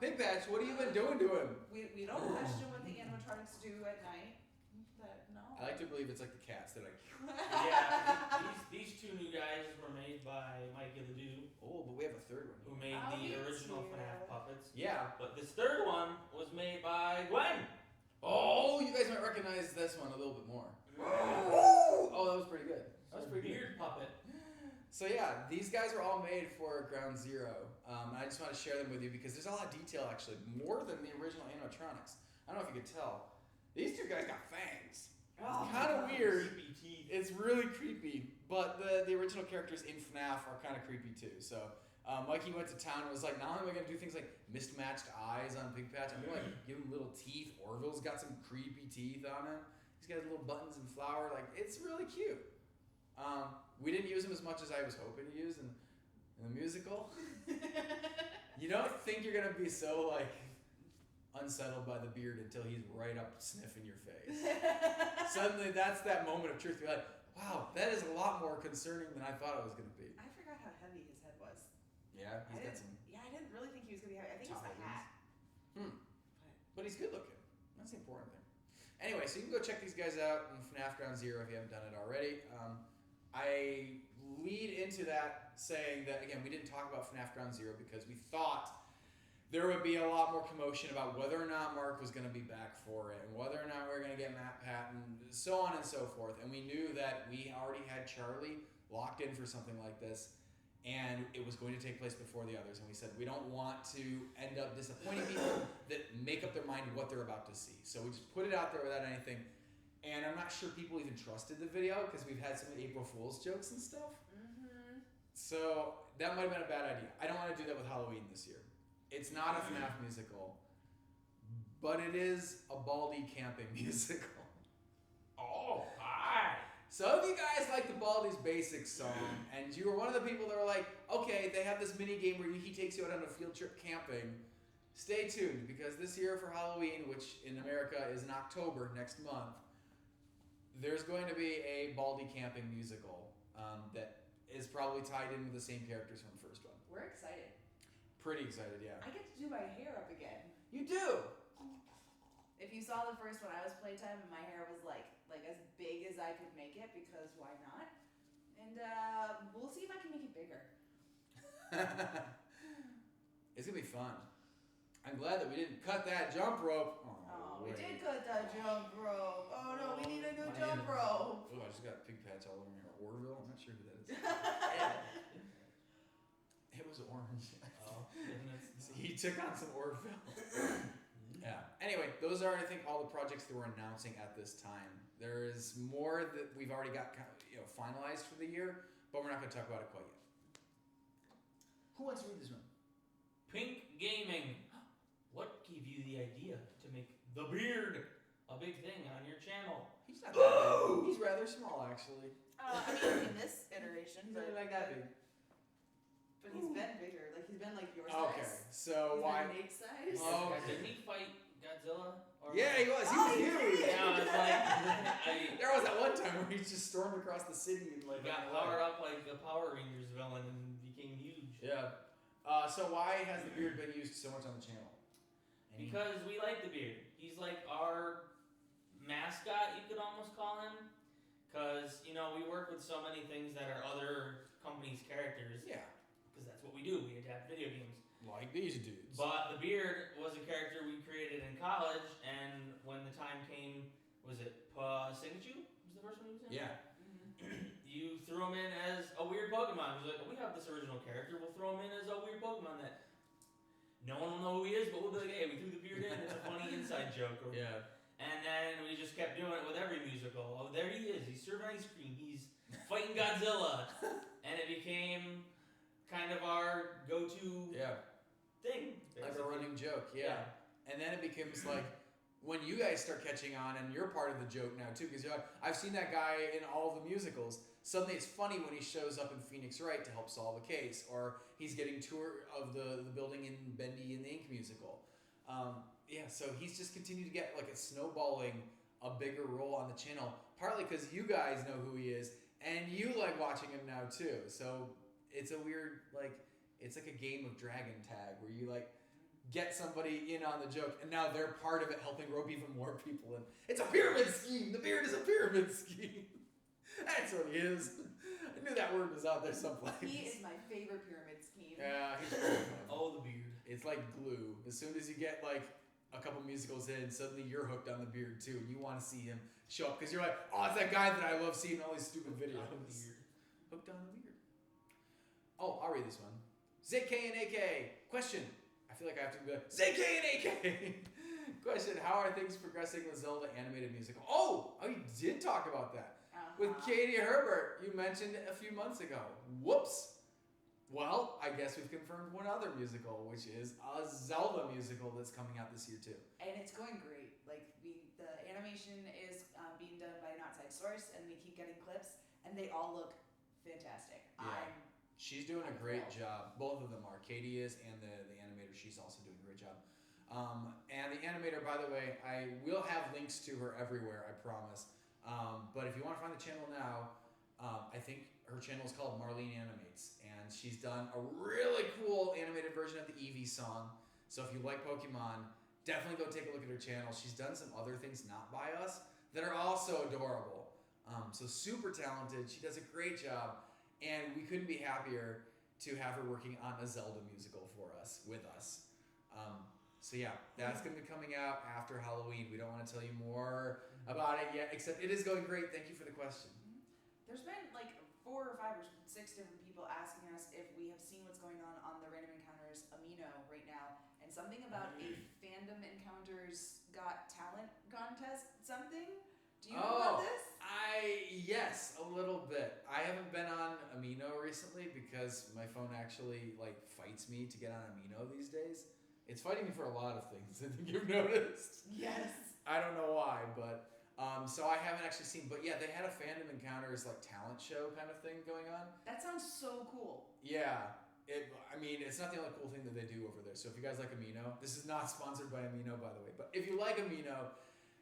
Pig Patch, what have you been doing to him?
We don't question what the animatronics do at night. But no.
I like to believe it's like the cats. They're like,
Yeah, these two new guys were made by Mikey Ledoux,
oh, but we have a third
who
one.
made
Oh,
the
me
original
too.
FNAF puppets.
Yeah.
But this third one was made by Gwen.
Oh, you guys might recognize this one a little bit more. Oh, that was pretty good. That was
It's a
pretty good.
weird puppet.
So yeah, these guys are all made for Ground Zero. And I just want to share them with you because there's a lot of detail actually, more than the original animatronics. I don't know if you could tell. These two guys got fangs.
Oh,
It's kind of weird.
Creepy teeth.
It's really creepy, but the original characters in FNAF are kind of creepy too. So Mikey went to town and was like, not only am I gonna do things like mismatched eyes on Pig Patch, I'm gonna like give him little teeth. Orville's got some creepy teeth on him. He's got little buttons and flower. Like it's really cute. We didn't use him as much as I was hoping to use in the musical. You don't think you're gonna be so like unsettled by the beard until he's right up sniffing your face. Suddenly, that's that moment of truth. You're like, wow, that is a lot more concerning than I thought it was gonna be.
I forgot how heavy his head was.
Yeah, he's got some,
Yeah, I didn't really think he was gonna be heavy. I think it's the
Tolerance.
hat.
but he's good looking. That's the important thing. Anyway, so you can go check these guys out in FNAF Ground Zero if you haven't done it already. I lead into that saying that, again, we didn't talk about FNAF Ground Zero because we thought there would be a lot more commotion about whether or not Mark was going to be back for it and whether or not we were going to get Matt Patton, so on and so forth. And we knew that we already had Charlie locked in for something like this, and it was going to take place before the others. And we said we don't want to end up disappointing people that make up their mind what they're about to see. So we just put it out there without anything. And I'm not sure people even trusted the video because we've had some April Fool's jokes and stuff.
Mm-hmm.
So that might have been a bad idea. I don't want to do that with Halloween this year. It's not a FNAF musical, but it is a Baldy camping musical.
Oh, hi.
So if you guys like the Baldy's Basics song, and you were one of the people that were like, okay, they have this mini game where he takes you out on a field trip camping, stay tuned, because this year for Halloween, which in America is in October next month, there's going to be a Baldy camping musical that is probably tied in with the same characters from the first one.
We're excited.
Pretty excited, yeah.
I get to do my hair up again.
You do!
If you saw the first one, I was playtime and my hair was like as big as I could make it because why not? And we'll see if I can make it bigger.
It's gonna be fun. I'm glad that we didn't cut that jump rope.
Oh, we
wait.
did cut that jump rope. Oh no, we need a new
My
jump
hand.
rope.
Oh, I just got Pig Patch all over me. Or Orville? I'm not sure who that is. It was orange.
Oh, goodness.
So he took on some Orville. Yeah. Anyway, those are, I think, all the projects that we're announcing at this time. There is more that we've already got finalized for the year, but we're not going to talk about it quite yet. Who wants to read this one?
Pink Gaming. What gave you the idea to make the beard a big thing on your channel?
He's not that big. He's rather small, actually.
I mean, in this iteration,
He's
but
not like that big.
But he's been bigger. Like he's been like your
Okay,
size.
so
He's
why?
been Nate's size.
Oh.
Didn't he fight Godzilla? Or
Yeah, he was. He
Oh,
was
he
huge.
did.
Yeah, it's like
There was that one time where he just stormed across the city and like
got powered up like a Power Rangers villain and became huge.
Yeah. So why has the beard been used so much on the channel?
Because we like the beard. He's like our mascot, you could almost call him. Because, we work with so many things that are other companies' characters.
Yeah,
Because that's what we do. We adapt video games.
like these dudes.
But the beard was a character we created in college, and when the time came, was it Singchu? Was the first one you was in?
Yeah.
You threw him in as a weird Pokemon. He was like, we have this original character, we'll throw him in as a weird Pokemon that no one will know who he is, but we'll be like, hey, we threw the beard in, it's a funny inside joke. Or,
Yeah.
And then we just kept doing it with every musical. Oh, there he is, he's serving ice cream, he's fighting Godzilla. And it became kind of our go-to
Yeah.
thing.
Like a
basically.
running joke. Yeah. And then it becomes like when you guys start catching on, and you're part of the joke now too, because you're like, I've seen that guy in all the musicals. Suddenly it's funny when he shows up in Phoenix Wright to help solve a case, or he's getting tour of the building in Bendy and the Ink musical. Yeah, so he's just continued to get like it's snowballing a bigger role on the channel, partly because you guys know who he is, and you like watching him now too. So it's a weird it's like a game of dragon tag where you like get somebody in on the joke, and now they're part of it, helping rope even more people in. It's a pyramid scheme. The beard is a pyramid scheme. That's what he is. I knew that word was out there someplace.
He is my favorite pyramid scheme.
Yeah, he's really fun.
Oh, the beard.
It's like glue. As soon as you get like a couple musicals in, suddenly you're hooked on the beard too, and you want to see him show up because you're like, oh, it's that guy that I love seeing all these stupid videos. Hooked on the beard. Oh, I'll read this one. ZK and AK. Question. I feel like I have to be like, ZK and AK. Question. How are things progressing with Zelda animated musical? Oh, you did talk about that. With Katie Herbert, you mentioned a few months ago. Whoops. Well, I guess we've confirmed one other musical, which is a Zelda musical that's coming out this year too.
And it's going great. Like the animation is being done by an outside source, and we keep getting clips, and they all look fantastic.
Yeah. She's doing a great
thrilled.
job. Both of them are. Katie is, and the animator, she's also doing a great job. And the animator, by the way, I will have links to her everywhere, I promise. But if you want to find the channel now, I think her channel is called Marlene Animates, and she's done a really cool animated version of the Eevee song. So if you like Pokemon, definitely go take a look at her channel. She's done some other things not by us that are also adorable. So super talented. She does a great job, and we couldn't be happier to have her working on a Zelda musical for us, with us. So yeah, that's going to be coming out after Halloween. We don't want to tell you more about it yet, except it is going great. Thank you for the question.
There's been like 4 or 5 or 6 different people asking us if we have seen what's going on the Random Encounters Amino right now, and something about a Fandom Encounters Got Talent contest something. Do you know about this?
Yes, a little bit. I haven't been on Amino recently because my phone actually like fights me to get on Amino these days. It's fighting me for a lot of things. I think you've noticed.
Yes.
I don't know why, but so I haven't actually seen. But yeah, they had a Fandom Encounters like talent show kind of thing going on.
That sounds so cool.
Yeah. I mean, it's not the only cool thing that they do over there. So if you guys like Amino, this is not sponsored by Amino, by the way. But if you like Amino,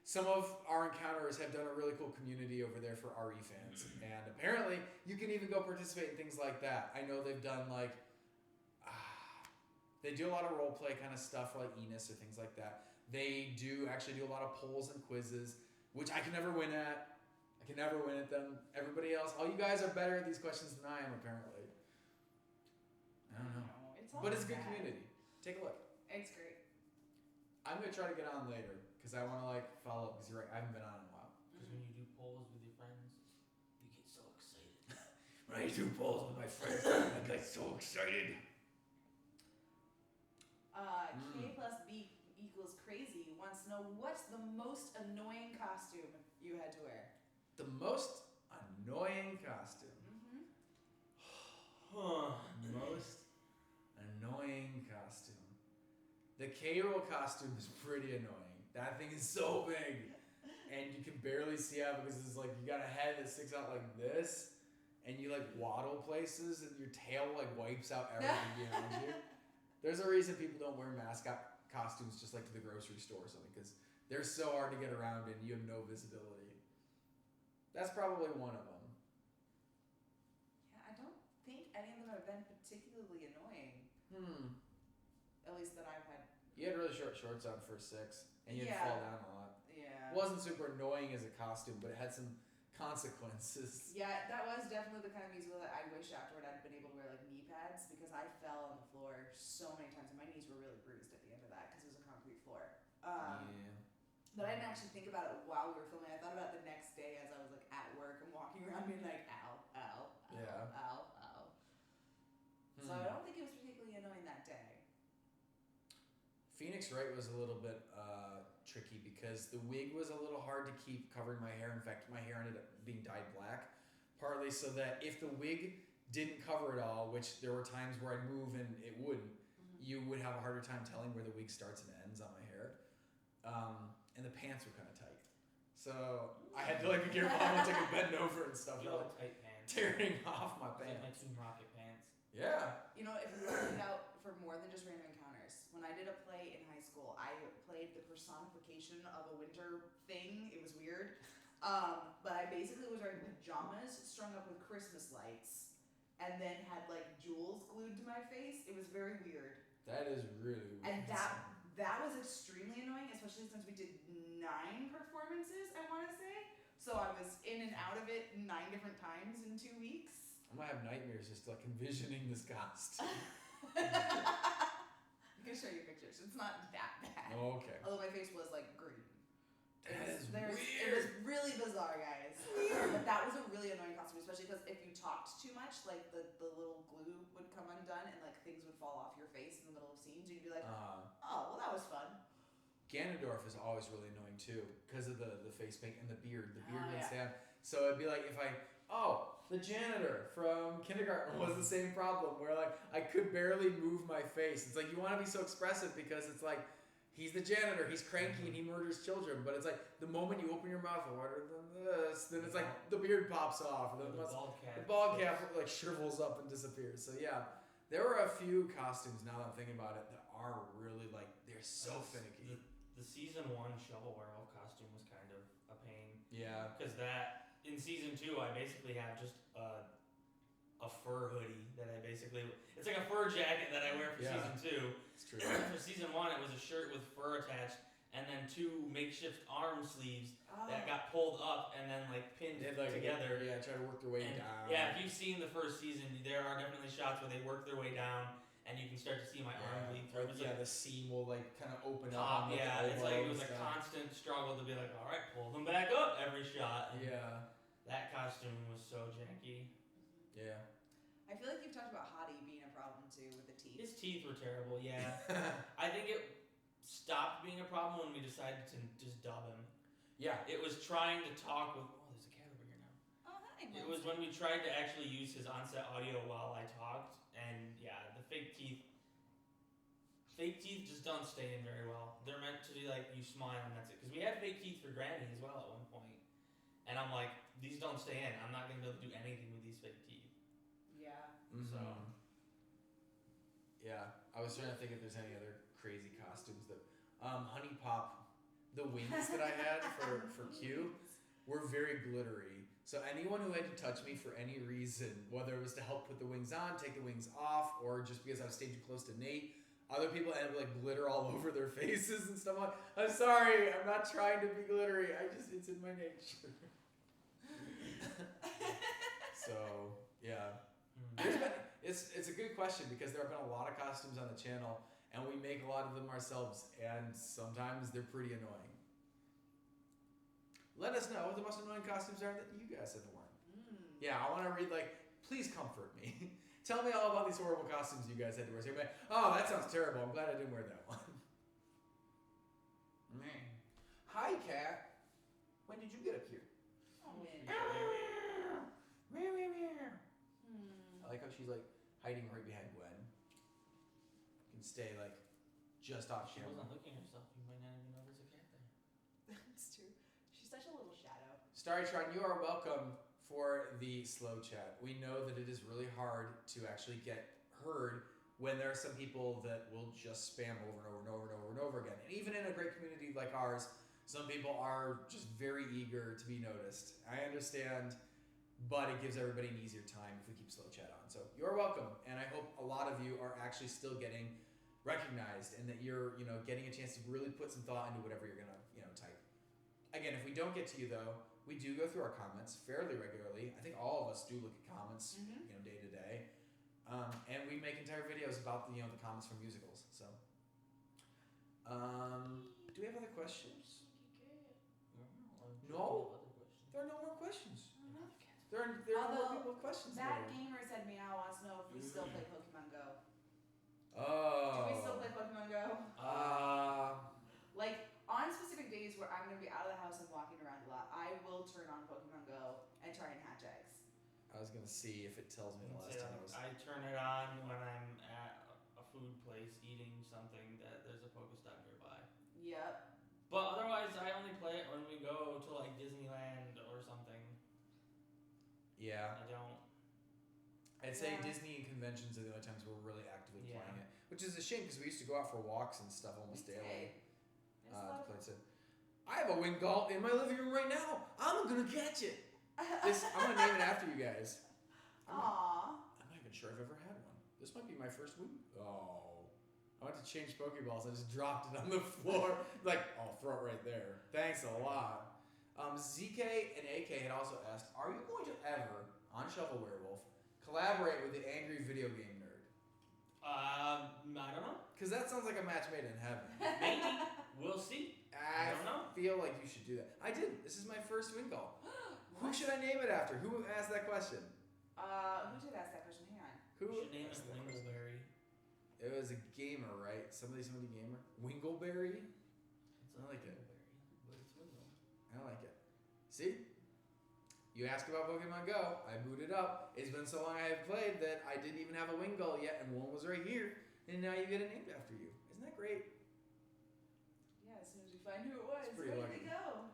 some of our encounters have done a really cool community over there for RE fans. And apparently, you can even go participate in things like that. I know they've done like, they do a lot of role play kind of stuff like Enos or things like that. They do actually do a lot of polls and quizzes, which I can never win at. I can never win at them. Everybody else, all you guys are better at these questions than I am, apparently. I don't know.
It's all
But it's a good
bad.
community. Take a look.
It's great.
I'm going to try to get on later because I want to like follow up because you're right. I haven't been on in a while.
Because when you do polls with your friends, you get so excited.
When I do polls with my friends, I get so excited.
K plus B equals crazy wants to know what's the most annoying costume you had to wear.
The most annoying costume. Most annoying costume. The K-Roll costume is pretty annoying. That thing is so big. And you can barely see out because it's like you got a head that sticks out like this, and you like waddle places, and your tail like wipes out everything behind you. There's a reason people don't wear mascot costumes just like to the grocery store or something, because they're so hard to get around and you have no visibility. That's probably one of them.
Yeah, I don't think any of them have been particularly annoying. At least that I've had.
You had really short shorts on for 6, and you'd
Yeah.
fall down a lot.
Yeah.
It wasn't super annoying as a costume, but it had some consequences.
Yeah, that was definitely the kind of musical that I wish afterward I'd been able to wear like knee pads, because I fell on the floor so many times and my knees were really bruised at the end of that because it was a concrete floor.
Yeah.
But I didn't actually think about it while we were filming. I thought about it the next day as I was like at work and walking around being like, ow, ow, ow,
Yeah.
ow, ow. So I don't think it was particularly annoying that day.
Phoenix Wright was a little bit tricky because the wig was a little hard to keep covering my hair. In fact, my hair ended up being dyed black, partly so that if the wig didn't cover it all, which there were times where I'd move and it wouldn't, you would have a harder time telling where the wig starts and ends on my hair. And the pants were kind of tight. So I had to like be careful how much I could bend over and stuff.
You
Like
like tight pants.
tearing off my
It's like my
pants.
Team Rocket pants.
Yeah.
You know, if we look it out for more than just random encounters, when I did a play in high school, I played the personification of a winter thing. It was weird. But I basically was wearing pajamas strung up with Christmas lights and then had like jewels glued to my face. It was very weird.
That is really weird.
And that was extremely annoying, especially since we did 9 performances, I want to say. So I was in and out of it 9 different times in 2 weeks.
I'm gonna have nightmares just like envisioning this costume.
I'm gonna show you pictures. It's not that bad.
Oh, okay.
Although my face was like green.
That is
It was
weird.
really bizarre, guys. But that was a really annoying costume, especially because if you talked too much, like the little glue would come undone and like things would fall off your face in the middle of scenes. You'd be like, oh, well, that was fun.
Ganondorf is always really annoying too because of the face paint and the beard. The beard
Oh,
wouldn't
yeah.
stand. So it'd be like if the janitor from kindergarten was the same problem where like I could barely move my face. It's like you want to be so expressive because it's like he's the janitor, he's cranky and he murders children, but it's like the moment you open your mouth wider than this, then it's like the beard pops off,
The
the
bald cap.
bald cap like shrivels up and disappears. So yeah, there were a few costumes now that I'm thinking about it that are really like they're so finicky.
The season 1 shovel werewolf costume was kind of a pain.
Yeah.
Because that in season 2, I basically have just a fur hoodie that I basically. It's like a fur jacket that I wear for
Yeah.
season 2.
It's true.
For season 1, it was a shirt with fur attached, and then 2 makeshift arm sleeves that got pulled up and then like pinned
They like
together.
Yeah, try to work their way
And,
down.
yeah, if you've seen the first season, there are definitely shots where they work their way down, and you can start to see my arm bleed through.
Like,
It's like
the seam will like kind of open
pop,
up. On
yeah,
the
it's like it
elbow
was a
and stuff.
constant struggle to be like, all right, pull them back up every shot. And
Yeah,
that costume was so janky.
yeah.
I feel like you've talked about Hottie being a problem too with the teeth.
His teeth were terrible. Yeah, I think it stopped being a problem when we decided to just dub him.
Yeah.
It was trying to talk with. Oh, there's a cat over here now.
Oh, hi.
It was when we tried to actually use his on-set audio while I talked, and yeah, the fake teeth. Fake teeth just don't stay in very well. They're meant to be like you smile and that's it. Because we had fake teeth for Granny as well at one point, and I'm like, these don't stay in. I'm not gonna be able to do anything with these fake teeth.
Yeah.
So.
Yeah, I was trying to think if there's any other crazy costumes that. Honey Pop, the wings that I had for Q were very glittery. So anyone who had to touch me for any reason, whether it was to help put the wings on, take the wings off, or just because I was staying too close to Nate, other people ended up like glitter all over their faces and stuff. I'm sorry, I'm not trying to be glittery. It's in my nature. So yeah. It's a good question because there have been a lot of costumes on the channel and we make a lot of them ourselves and sometimes they're pretty annoying. Let us know what the most annoying costumes are that you guys have worn. Yeah, I want to read please comfort me. Tell me all about these horrible costumes you guys had to wear. So you're like, oh, that sounds terrible. I'm glad I didn't wear that one. Hi, cat. When did you get up here?
Oh, man.
I like how she's like hiding right behind Gwen. Can stay just off
She
camera.
wasn't looking at herself. You might not even know there's a cat there.
That's true. She's such a little shadow.
Starrytron, you are welcome for the slow chat. We know that it is really hard to actually get heard when there are some people that will just spam over and over and over and over and over again. And even in a great community like ours, some people are just very eager to be noticed. I understand, but it gives everybody an easier time if we keep slow chat on. So you're welcome, and I hope a lot of you are actually still getting recognized and that you're getting a chance to really put some thought into whatever you're gonna type. Again, if we don't get to you though, we do go through our comments fairly regularly. I think all of us do look at comments day to day, and we make entire videos about the comments from musicals. So do we have other questions? No. There are no more questions. There are no more
Although,
people with questions.
That
now.
gamer said meow wants to know if we still play Pokemon Go.
Oh.
Do we still play Pokemon Go? On specific days where I'm gonna be out of the house and walking around a lot, I will turn on Pokemon Go and try and hatch eggs.
I was gonna see if it tells me the last time I was.
I turn it on when I'm at a food place eating something that there's a Pokestop nearby.
Yep.
But otherwise, I only play it when we go to Disneyland or something.
Yeah.
I don't.
I'd say
Yeah.
Disney and conventions are the only times we're really actively
Yeah.
playing it, which is a shame because we used to go out for walks and stuff almost
Me
daily.
too. It's a
To
lot of
play it. I have a Wingull in my living room right now. I'm gonna catch it. I'm gonna name it after you guys.
Aww.
I'm not even sure I've ever had one. This might be my first wing. Oh, I went to change Pokeballs. I just dropped it on the floor. Like, I'll throw it right there. Thanks a lot. ZK and AK had also asked, are you going to ever, on Shovel Werewolf, collaborate with the angry video game nerd?
I don't know.
Because that sounds like a match made in heaven.
Maybe. We'll see.
I
don't know.
feel like you should do that. I did. This is my first Wingull. Who should I name it after? Who asked that question?
Who did ask that question? Hang on.
We
Who
should name it
asked that question?
Wingleberry.
It was a gamer, right? Somebody gamer? Wingleberry?
It's
I like it.
Wingleberry, but it's Wingle.
I like it. See? You asked about Pokemon Go. I booted up. It's been so long I haven't played that I didn't even have a Wingull yet, and one was right here, and now you get it named after you. Isn't that great?
Yeah, as soon as we find who it was,
It's pretty
where
lucky.
did it go?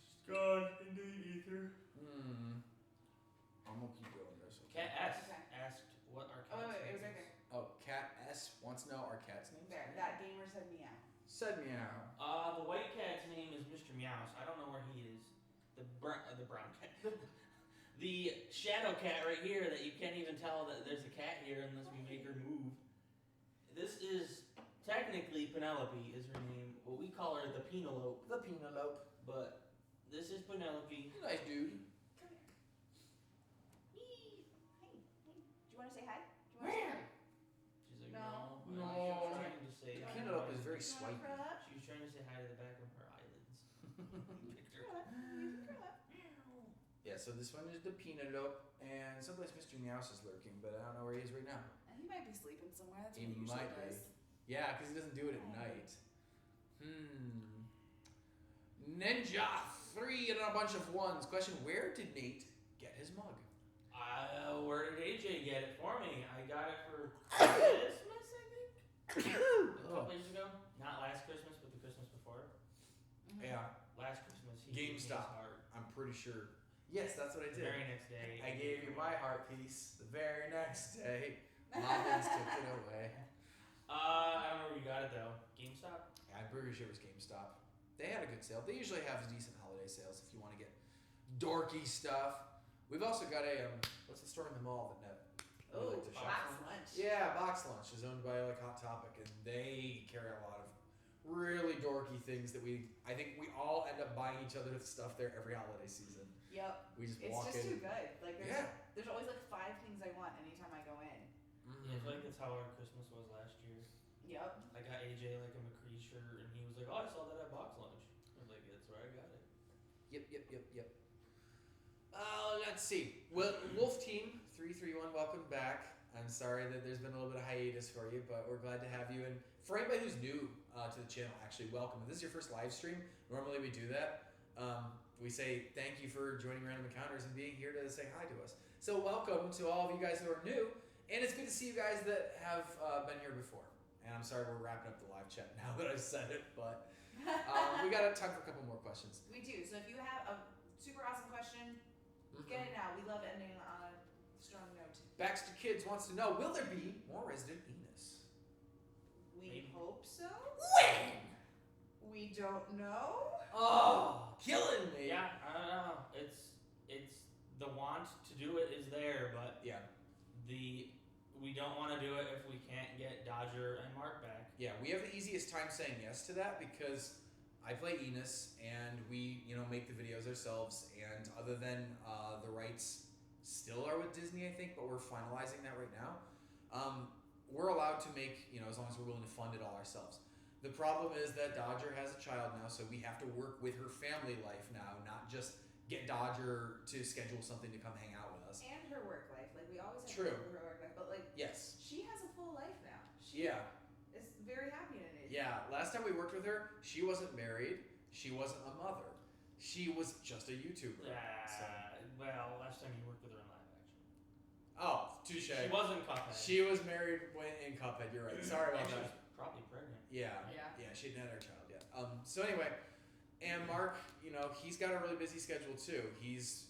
It's gone into the ether.
I'm gonna keep going there. So
Cat S
Okay.
asked what our
Oh,
cat's
wait, it was
name
right
is.
there.
Oh, Cat S wants to know our cat's name.
There, that gamer said meow.
Said meow.
The white cat's name is Mr. Meows. I don't know where he is. The brown cat. The shadow cat right here that you can't even tell that there's a cat here unless we make her move. This is technically Penelope is her name. Well, we call her the Penelope,
The Penelope.
but this is Penelope.
Nice dude.
Come here. Wee. Hey. Do you want to say hi? Do you want to say hi?
She's like,
No.
no.
No.
She was trying to say
The
hi.
Penelope is very
Do you want
swipey.
to curl up?
She was trying to say hi to the back of her eyelids. Picture.
Curl up. You can curl up.
Yeah, so this one is the Penelope, and someplace Mr. Meows is lurking, but I don't know where he is right now.
And he might be sleeping somewhere. That's
He
what he usually
might be.
does.
Yeah, because he doesn't do it at night. Ninja 3 and a bunch of ones. Question: where did Nate get his mug?
Where did AJ get it for me? I got it for Christmas, I think. A couple years ago. Not last Christmas, but the Christmas before.
Mhm.
Yeah,
Last Christmas, he gave me his
GameStop.
heart.
I'm pretty sure. Yes, that's what I
The
did.
very next day.
I gave you my heart piece the very next day. Mommy's took it away.
I don't know where you got it though. GameStop.
I'm pretty sure it was GameStop. They had a good sale. They usually have decent holiday sales if you want to get dorky stuff. We've also got a what's the store in the mall that Ned
Oh,
would like to shop
box
from?
lunch.
Yeah, Box Lunch is owned by like Hot Topic, and they carry a lot of really dorky things that I think we all end up buying each other stuff there every holiday season.
Yep.
We just
It's
walk
just
in.
too good. Like
Yeah.
there's always like 5 things I want anytime I go in.
Yeah, I feel like that's how our Christmas was last year.
Yep.
I got AJ like a McCree shirt, and he was like, "Oh, I saw that at Box Lunch." I was like, "That's where I got it."
Yep. Let's see. Well, Wolf Team 331, welcome back. I'm sorry that there's been a little bit of hiatus for you, but we're glad to have you. And for anybody who's new to the channel, actually, welcome. If this is your first live stream, normally we do that. We say thank you for joining Random Encounters and being here to say hi to us. So welcome to all of you guys who are new, and it's good to see you guys that have been here before. And I'm sorry we're wrapping up the live chat now that I've said it, but we got time for a couple more questions.
We do. So if you have a super awesome question, get it now. We love ending on a strong note.
Baxter Kids wants to know, will there be more Resident Enos?
We
Maybe.
hope so.
When?
We don't know.
Oh, killing me.
Yeah, I don't know. It's the want to do it is there, but
Yeah.
we don't want to do it if we can't get Dodger and Mark back.
Yeah, we have the easiest time saying yes to that because I play Enos and we, make the videos ourselves, and other than the rights still are with Disney, I think, but we're finalizing that right now. We're allowed to make, as long as we're willing to fund it all ourselves. The problem is that Dodger has a child now, so we have to work with her family life now, not just get Dodger to schedule something to come hang out with us.
And her work life. Like we always have
True.
to work with her work life, but like
Yes.
she has a full life now. She
Yeah.
is very happy in it.
Yeah, last time we worked with her, she wasn't married, she wasn't a mother. She was just a YouTuber.
Well, last time you worked with her in live action.
Oh, touche.
She wasn't Cuphead.
She was married when in Cuphead, you're right. Sorry about
And she
that.
was probably pregnant.
Yeah.
Yeah.
Yeah, she hadn't had her child yet. So anyway, and Mark, he's got a really busy schedule too. He's,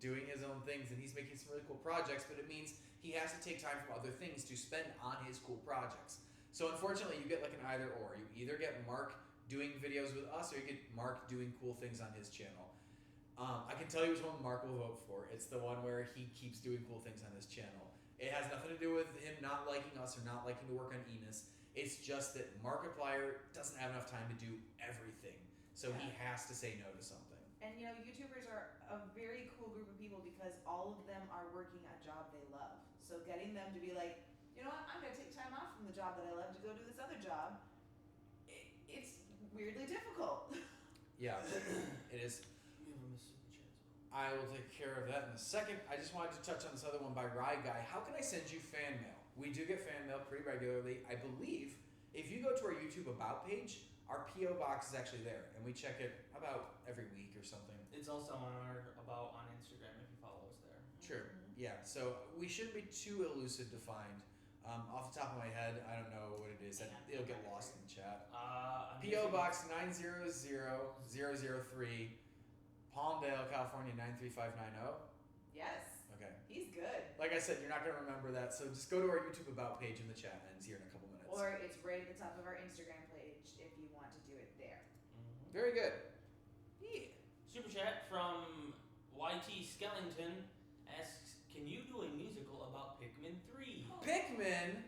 doing his own things and he's making some really cool projects, but it means he has to take time from other things to spend on his cool projects. So unfortunately, you get like an either or. You either get Mark doing videos with us or you get Mark doing cool things on his channel. I can tell you which one Mark will vote for. It's the one where he keeps doing cool things on his channel. It has nothing to do with him not liking us or not liking to work on Enos. It's just that Markiplier doesn't have enough time to do everything, so he has to say no to something.
And you know, YouTubers are a very cool group of people because all of them are working a job they love. So getting them to be like, you know what, I'm gonna take time off from the job that I love to go do this other job. It's weirdly difficult.
Yeah, it is.
We have a Miss Super Chat as well.
I will take care of that in a second. I just wanted to touch on this other one by Rye Guy. How can I send you fan mail? We do get fan mail pretty regularly. I believe if you go to our YouTube About page, our P.O. box is actually there, and we check it about every week or something.
It's also on our About on Instagram if you follow us there.
Sure. Yeah, so we shouldn't be too elusive to find. Off the top of my head, I don't know what it is. It'll get lost in the chat. P.O. Box 9000003, Palmdale, California 93590.
Yes,
Okay.
he's good.
Like I said, you're not going to remember that, so just go to our YouTube About page and the chat ends here in a couple minutes.
Or it's right at the top of our Instagram page if you want to do it there.
Very good.
Yeah.
Super chat from YT Skellington asks, "Can you do a musical about Pikmin 3?"
Pikmin?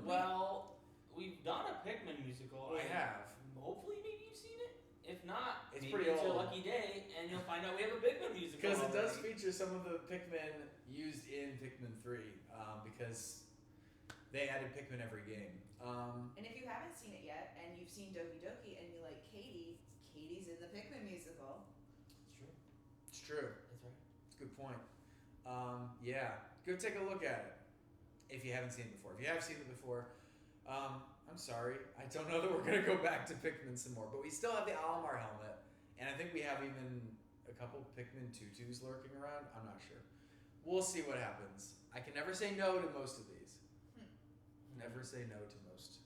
Well, we've done a Pikmin musical.
We have.
Hopefully, maybe you've seen it. If not,
It's
maybe
pretty
it's your
old.
lucky day, and you'll find out we have a Pikmin musical.
Because it does
already.
feature some of the Pikmin used in Pikmin 3, because they added Pikmin every game.
And if you haven't seen it yet, and you've seen Doki Doki, and you like Katie, Katie's in the Pikmin musical.
It's true.
It's true.
That's right.
It's a good point. Yeah, go take a look at it if you haven't seen it before. If you have seen it before, I'm sorry. I don't know that we're going to go back to Pikmin some more, but we still have the Olimar helmet, and I think we have even a couple Pikmin tutus lurking around. I'm not sure. We'll see what happens. I can never say no to most of these. Never say no to most.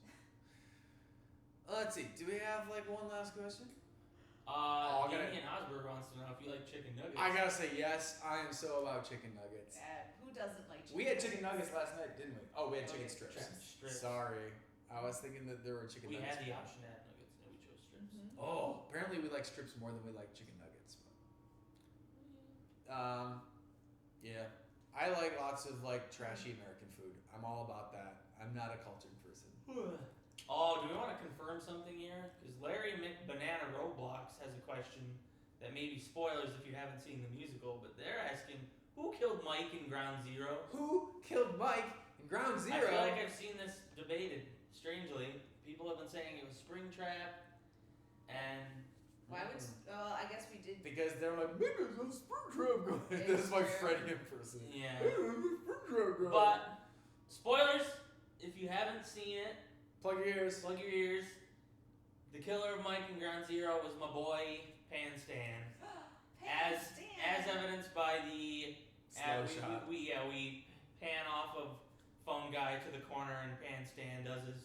Let's see. Do we have like one last question? I gotta-
Damian Osberg wants to know if you like chicken nuggets.
I gotta say yes. I am so about chicken nuggets.
Who doesn't like chicken
We had chicken nuggets last night, didn't we? Oh, we had
Oh,
chicken
yeah,
strips.
Strips.
Sorry, I was thinking that there were chicken
We
nuggets.
had the option to add nuggets, and we chose strips.
Mhm.
Oh, apparently we like strips more than we like chicken nuggets. Yeah, I like lots of like trashy American food. I'm all about that. I'm not a cultured person.
Oh, do we want to confirm something here? Because Larry McBanana Roblox has a question that may be spoilers if you haven't seen the musical, but they're asking, who killed Mike in Ground Zero?
Who killed Mike in Ground Zero?
I feel like I've seen this debated. Strangely, people have been saying it was Springtrap, and
Why would? Well, I guess we did.
Because they're like, maybe there's a Springtrap going.
It's
This is my
true.
Freddy impersonation.
yeah.
There's a Springtrap going.
But spoilers, if you haven't seen it,
Plug your ears.
plug your ears. The killer of Mike in Ground Zero was my boy Pan Stan.
Hey,
As
Stan.
evidenced by the
Slow shot.
we pan off of phone guy to the corner and Pan Stan does his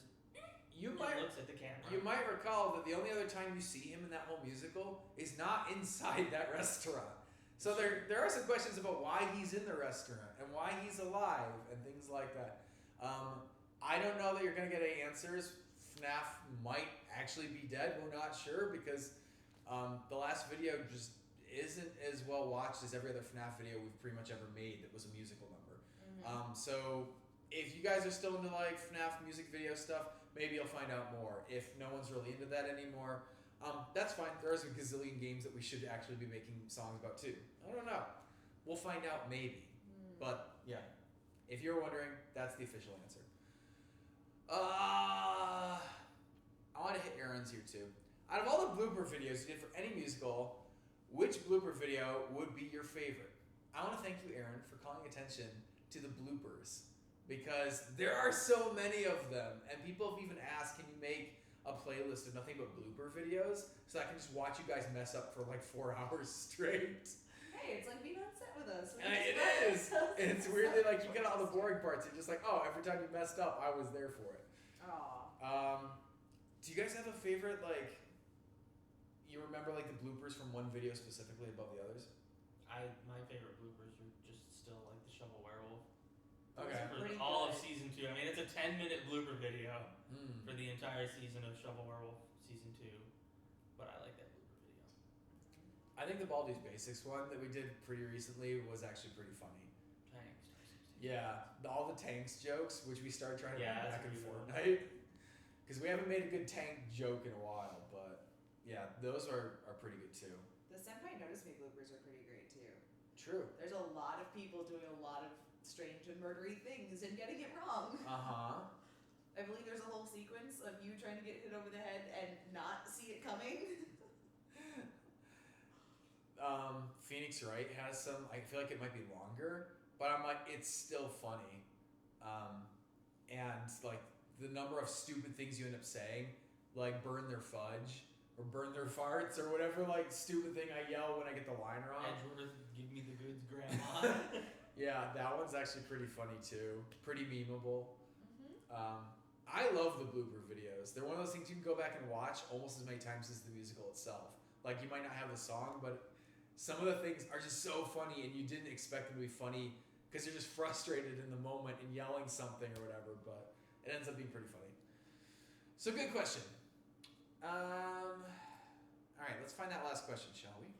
You
he
might
looks at the camera.
You might recall that the only other time you see him in that whole musical is not inside that restaurant. So there are some questions about why he's in the restaurant and why he's alive and things like that. I don't know that you're going to get any answers. FNAF might actually be dead. We're not sure because the last video just isn't as well watched as every other FNAF video we've pretty much ever made that was a musical number. So if you guys are still into like FNAF music video stuff, maybe you'll find out more. If no one's really into that anymore, that's fine. There's a gazillion games that we should actually be making songs about too. I don't know. We'll find out maybe. But yeah, if you're wondering, that's the official answer. I want to hit Aaron's here too. Out of all the blooper videos you did for any musical, which blooper video would be your favorite? I want to thank you, Aaron, for calling attention to the bloopers because there are so many of them, and people have even asked, can you make a playlist of nothing but blooper videos so I can just watch you guys mess up for like 4 hours straight?
Hey, it's like being on set with us. We
It
just
is. And it's weirdly like you get all the boring parts. You're just like, oh, every time you messed up, I was there for it.
Aw.
Do you guys have a favorite, like, you remember like the bloopers from one video specifically above the others?
My favorite bloopers are just still like the Shovel Werewolf.
Okay.
For
Pretty
all of
good.
season 2. I mean, it's a 10-minute blooper video
Hmm.
for the entire season of Shovel Werewolf season 2, but I like that blooper video.
I think the Baldi's Basics one that we did pretty recently was actually pretty funny.
Thanks.
Yeah, all the tanks jokes, which we started trying to
Yeah,
bring
that's
back in
a good one.
Fortnite, because we haven't made a good tank joke in a while. But yeah, those are pretty good too.
The Senpai Notice Me bloopers are pretty great too.
True.
There's a lot of people doing a lot of strange and murdery things and getting it wrong.
Uh huh.
I believe there's a whole sequence of you trying to get hit over the head and not see it coming.
Phoenix Wright has some. I feel like it might be longer, but I'm like, it's still funny. And like the number of stupid things you end up saying, like burn their fudge or burn their farts or whatever, like stupid thing I yell when I get the line wrong.
Edgeworth, give me the goods, Grandma.
Yeah, that one's actually pretty funny too. Pretty memeable.
Mm-hmm.
I love the blooper videos. They're one of those things you can go back and watch almost as many times as the musical itself. Like you might not have the song, but some of the things are just so funny, and you didn't expect them to be funny because you're just frustrated in the moment and yelling something or whatever. But it ends up being pretty funny. So good question. All right, let's find that last question, shall we?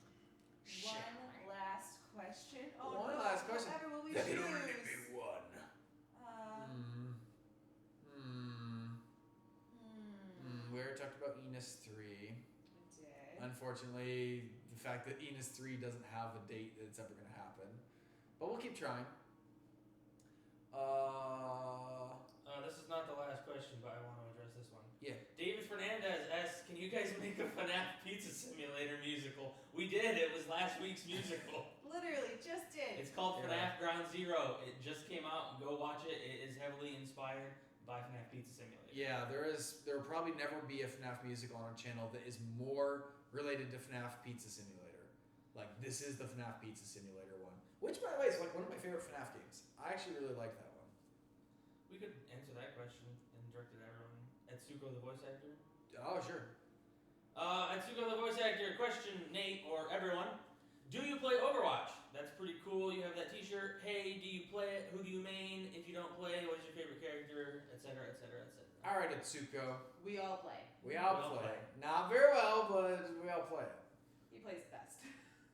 One last question. Oh
One
no,
last question.
Whatever will we
There can
choose?
only be one. We already talked about Enos 3.
We did.
Unfortunately, the fact that Enos 3 doesn't have a date that it's ever going to happen. But we'll keep trying.
This is not the last question, but I want to address this one.
Yeah.
David Fernandez asks, can you guys make a FNAF Pizza Simulator musical? We did. It was last week's musical.
Literally, just did.
It's called
Yeah.
FNAF Ground Zero. It just came out. Go watch it. It is heavily inspired by FNAF Pizza Simulator.
Yeah, there will probably never be a FNAF musical on our channel that is more related to FNAF Pizza Simulator. Like, this is the FNAF Pizza Simulator one. Which, by the way, is like one of my favorite FNAF games. I actually really like that one.
We could answer that question and direct it at everyone. Etsuko, the voice actor.
Oh, sure.
Etsuko, the voice actor. Question, Nate, or everyone. Do you play Overwatch? That's pretty cool. You have that t-shirt. Hey, do you play it? Who do you main? If you don't play, what is your favorite character? Etc., etc., etc.
All right, Atsuko.
We all play.
We all play. Not very well, but we all play it.
He plays best.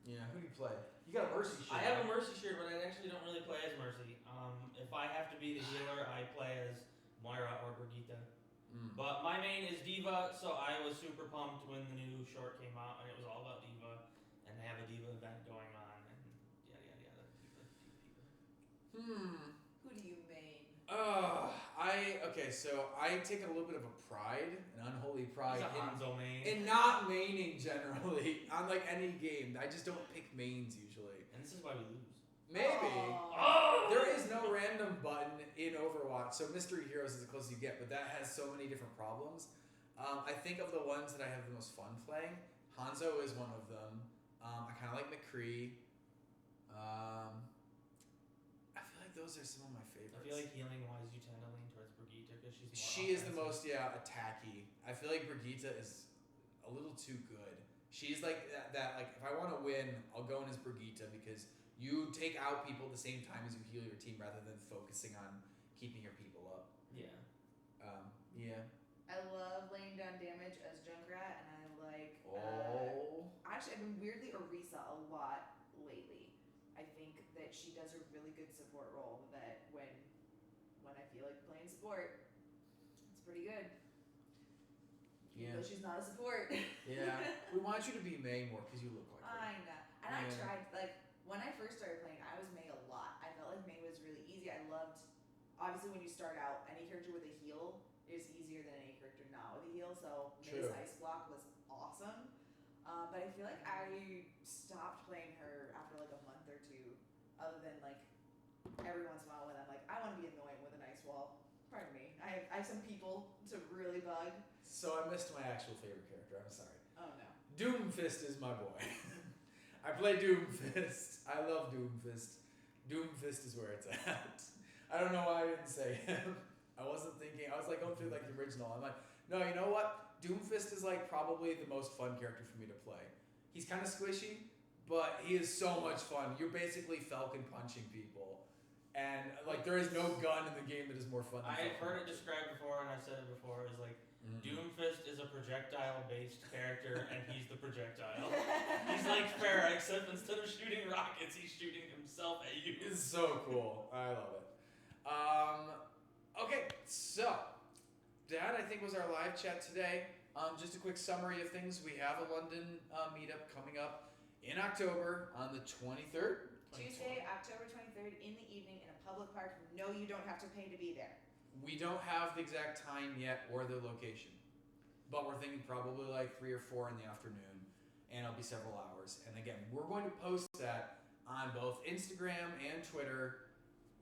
Yeah, who do you play? You got a Mercy shirt.
I have a Mercy shirt, but I actually don't really play as Mercy. If I have to be the healer, I play as Moira or Brigitte. But my main is D.Va, so I was super pumped when the new short came out, and it was all about D.Va, and they have a D.Va event going on, and yada yada yada.
Who do you main?
Okay, so I take a little bit of a pride, an unholy pride
He's a Hanzo main.
in not maining generally on like any game. I just don't pick mains usually.
And this is why we lose.
Maybe.
Oh!
There is no random button in Overwatch, so Mystery Heroes is the closest you get, but that has so many different problems. I think of the ones that I have the most fun playing. Hanzo is one of them. I kind of like McCree. I feel like those are some of my favorites.
I feel like healing-wise, you tend to lean towards Brigitte because she's more
She is the
offensive.
most, attacky. I feel like Brigitte is a little too good. She's like that like, if I want to win, I'll go in as Brigitte because you take out people at the same time as you heal your team rather than focusing on keeping your people up.
Yeah.
Yeah.
I love laying down damage as Junkrat, and I like. Actually, I've been weirdly Orisa a lot lately. I think that she does a really good support role. That when I feel like playing support, it's pretty good. Even though she's not a support.
Yeah. We want you to be May more because you look like her.
I know. And I
Yeah.
tried, like, when I first started playing, I was May a lot. I felt like May was really easy. I loved, obviously, when you start out, any character with a heal is easier than any character not with a heal. So May's
True.
Ice Block was awesome. But I feel like I stopped playing her after like a month or two, other than like every once in a while when I'm like, I want to be annoying with an ice wall. Pardon me. I have some people to really bug.
So I missed my actual favorite character. I'm sorry.
Oh no.
Doomfist is my boy. I play Doomfist. I love Doomfist. Doomfist is where it's at. I don't know why I didn't say him. I wasn't thinking. I was like going through like the original. I'm like, no, you know what? Doomfist is like probably the most fun character for me to play. He's kind of squishy, but he is so much fun. You're basically Falcon punching people. And like there is no gun in the game that is more fun than
I've
Falcon
heard it
punching.
described before, and I've said it before. Is like Doomfist is a projectile-based character, and he's the projectile. He's like Farah, except instead of shooting rockets, he's shooting himself at you.
It's so cool. I love it. Okay, so that I think was our live chat today. Just a quick summary of things. We have a London meetup coming up in October on the 23rd.
Tuesday, October 23rd in the evening in a public park. No, you don't have to pay to be there.
We don't have the exact time yet or the location, but we're thinking probably like 3 or 4 in the afternoon, and it'll be several hours. And again, we're going to post that on both Instagram and Twitter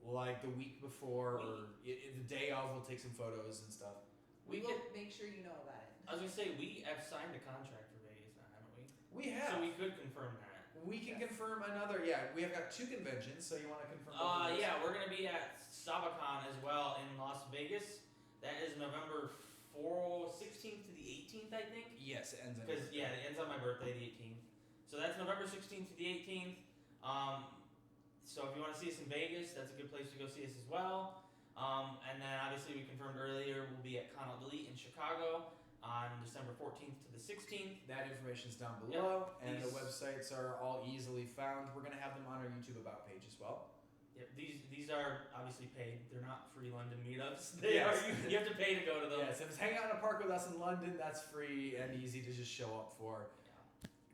like the week before or the day of. We'll take some photos and stuff.
We will make sure you know about it.
I was gonna say, we have signed a contract for Vegas now, haven't we?
We have.
So we could confirm that.
We can confirm another. Yeah, we have got 2 conventions. So you want to confirm? both of those?
Yeah, we're gonna be at Sabacon as well in Las Vegas. That is November 16th to the 18th, I think.
Yes, it ends.
Because it ends on my birthday, the 18th. So that's November 16th to the 18th. So if you want to see us in Vegas, that's a good place to go see us as well. And then obviously we confirmed earlier we'll be at Con Elite in Chicago on December 14th to the 16th.
That information's down below, and the
These-
websites are all easily found. We're gonna have them on our YouTube About page as well.
Yep, these are obviously paid. They're not free London meetups.
Yes.
You have to pay to go to them.
Yes, if it's hanging out in a park with us in London, that's free and easy to just show up for.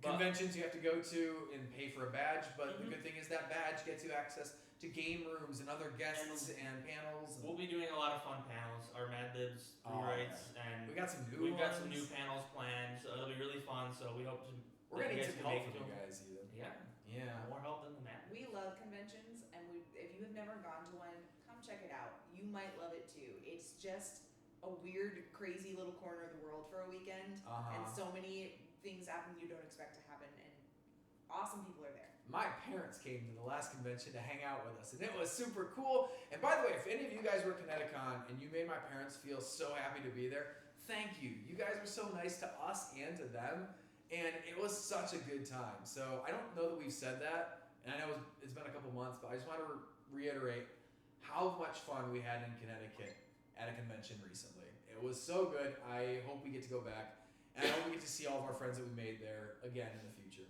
But-
Conventions you have to go to and pay for a badge, but the
Mhm.
good thing is that badge gets you access to game rooms and other guests and panels. And
We'll be doing a lot of fun panels. Our Mad Libs rewrites, and
we got some new
we've got
ones.
some new panels planned. So it'll be really fun. So we hope to.
We're gonna
that
need
you
some
guys can
help
make
from
it
you
to 'em.
guys even.
Yeah,
Yeah.
more help than the Mad.
We love conventions, and if you have never gone to one, come check it out. You might love it too. It's just a weird, crazy little corner of the world for a weekend, and so many things happen you don't expect to happen, and awesome people are there.
My parents came to the last convention to hang out with us, and it was super cool. And by the way, if any of you guys were at ConnectiCon and you made my parents feel so happy to be there, thank you. You guys were so nice to us and to them, and it was such a good time. So I don't know that we've said that, and I know it's been a couple months, but I just want to reiterate how much fun we had in Connecticut at a convention recently. It was so good. I hope we get to go back, and I hope we get to see all of our friends that we made there again in the future.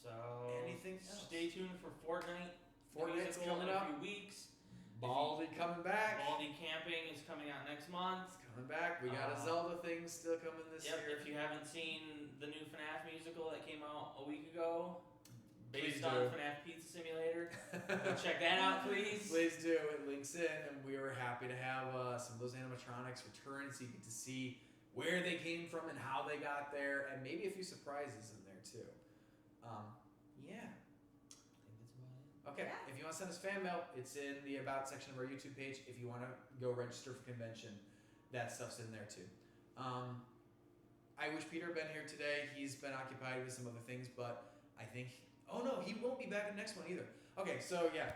So
Anything else?
stay tuned for Fortnite.
Fortnite's
musical
coming
in a
up.
few weeks.
Baldy coming back.
Baldy Camping is coming out next month.
It's coming back. We got a Zelda thing still coming this
Yep.
year.
If you haven't seen the new FNAF musical that came out a week ago,
Please
based
do.
on FNAF Pizza Simulator, go check that out, please.
Please do. It links in, and we were happy to have some of those animatronics return, so you get to see where they came from and how they got there, and maybe a few surprises in there too. Yeah.
I think that's about it.
Okay.
Yeah.
If you want to send us fan mail, it's in the About section of our YouTube page. If you want to go register for convention, that stuff's in there too. I wish Peter had been here today. He's been occupied with some other things, but I think. Oh no, he won't be back in the next one either. Okay, so yeah,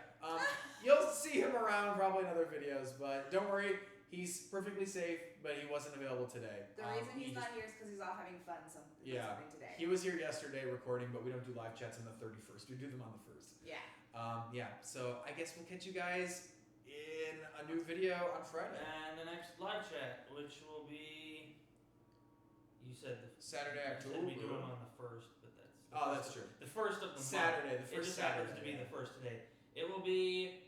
you'll see him around probably in other videos, but don't worry, he's perfectly safe. But he wasn't available today.
The reason
He
he's
just-
not here is because he's off having fun something today.
He was here yesterday recording, but we don't do live chats on the 31st. We do them on the 1st.
Yeah.
Yeah, so I guess we'll catch you guys in a new video on Friday.
And the next live chat, which will be, you said
Saturday,
you said we do
October.
them on the first, but that's the
Oh,
first
that's
of-
true.
The first of the
Saturday, the
month. It
first
just
Saturday.
happens to be the first today. It will be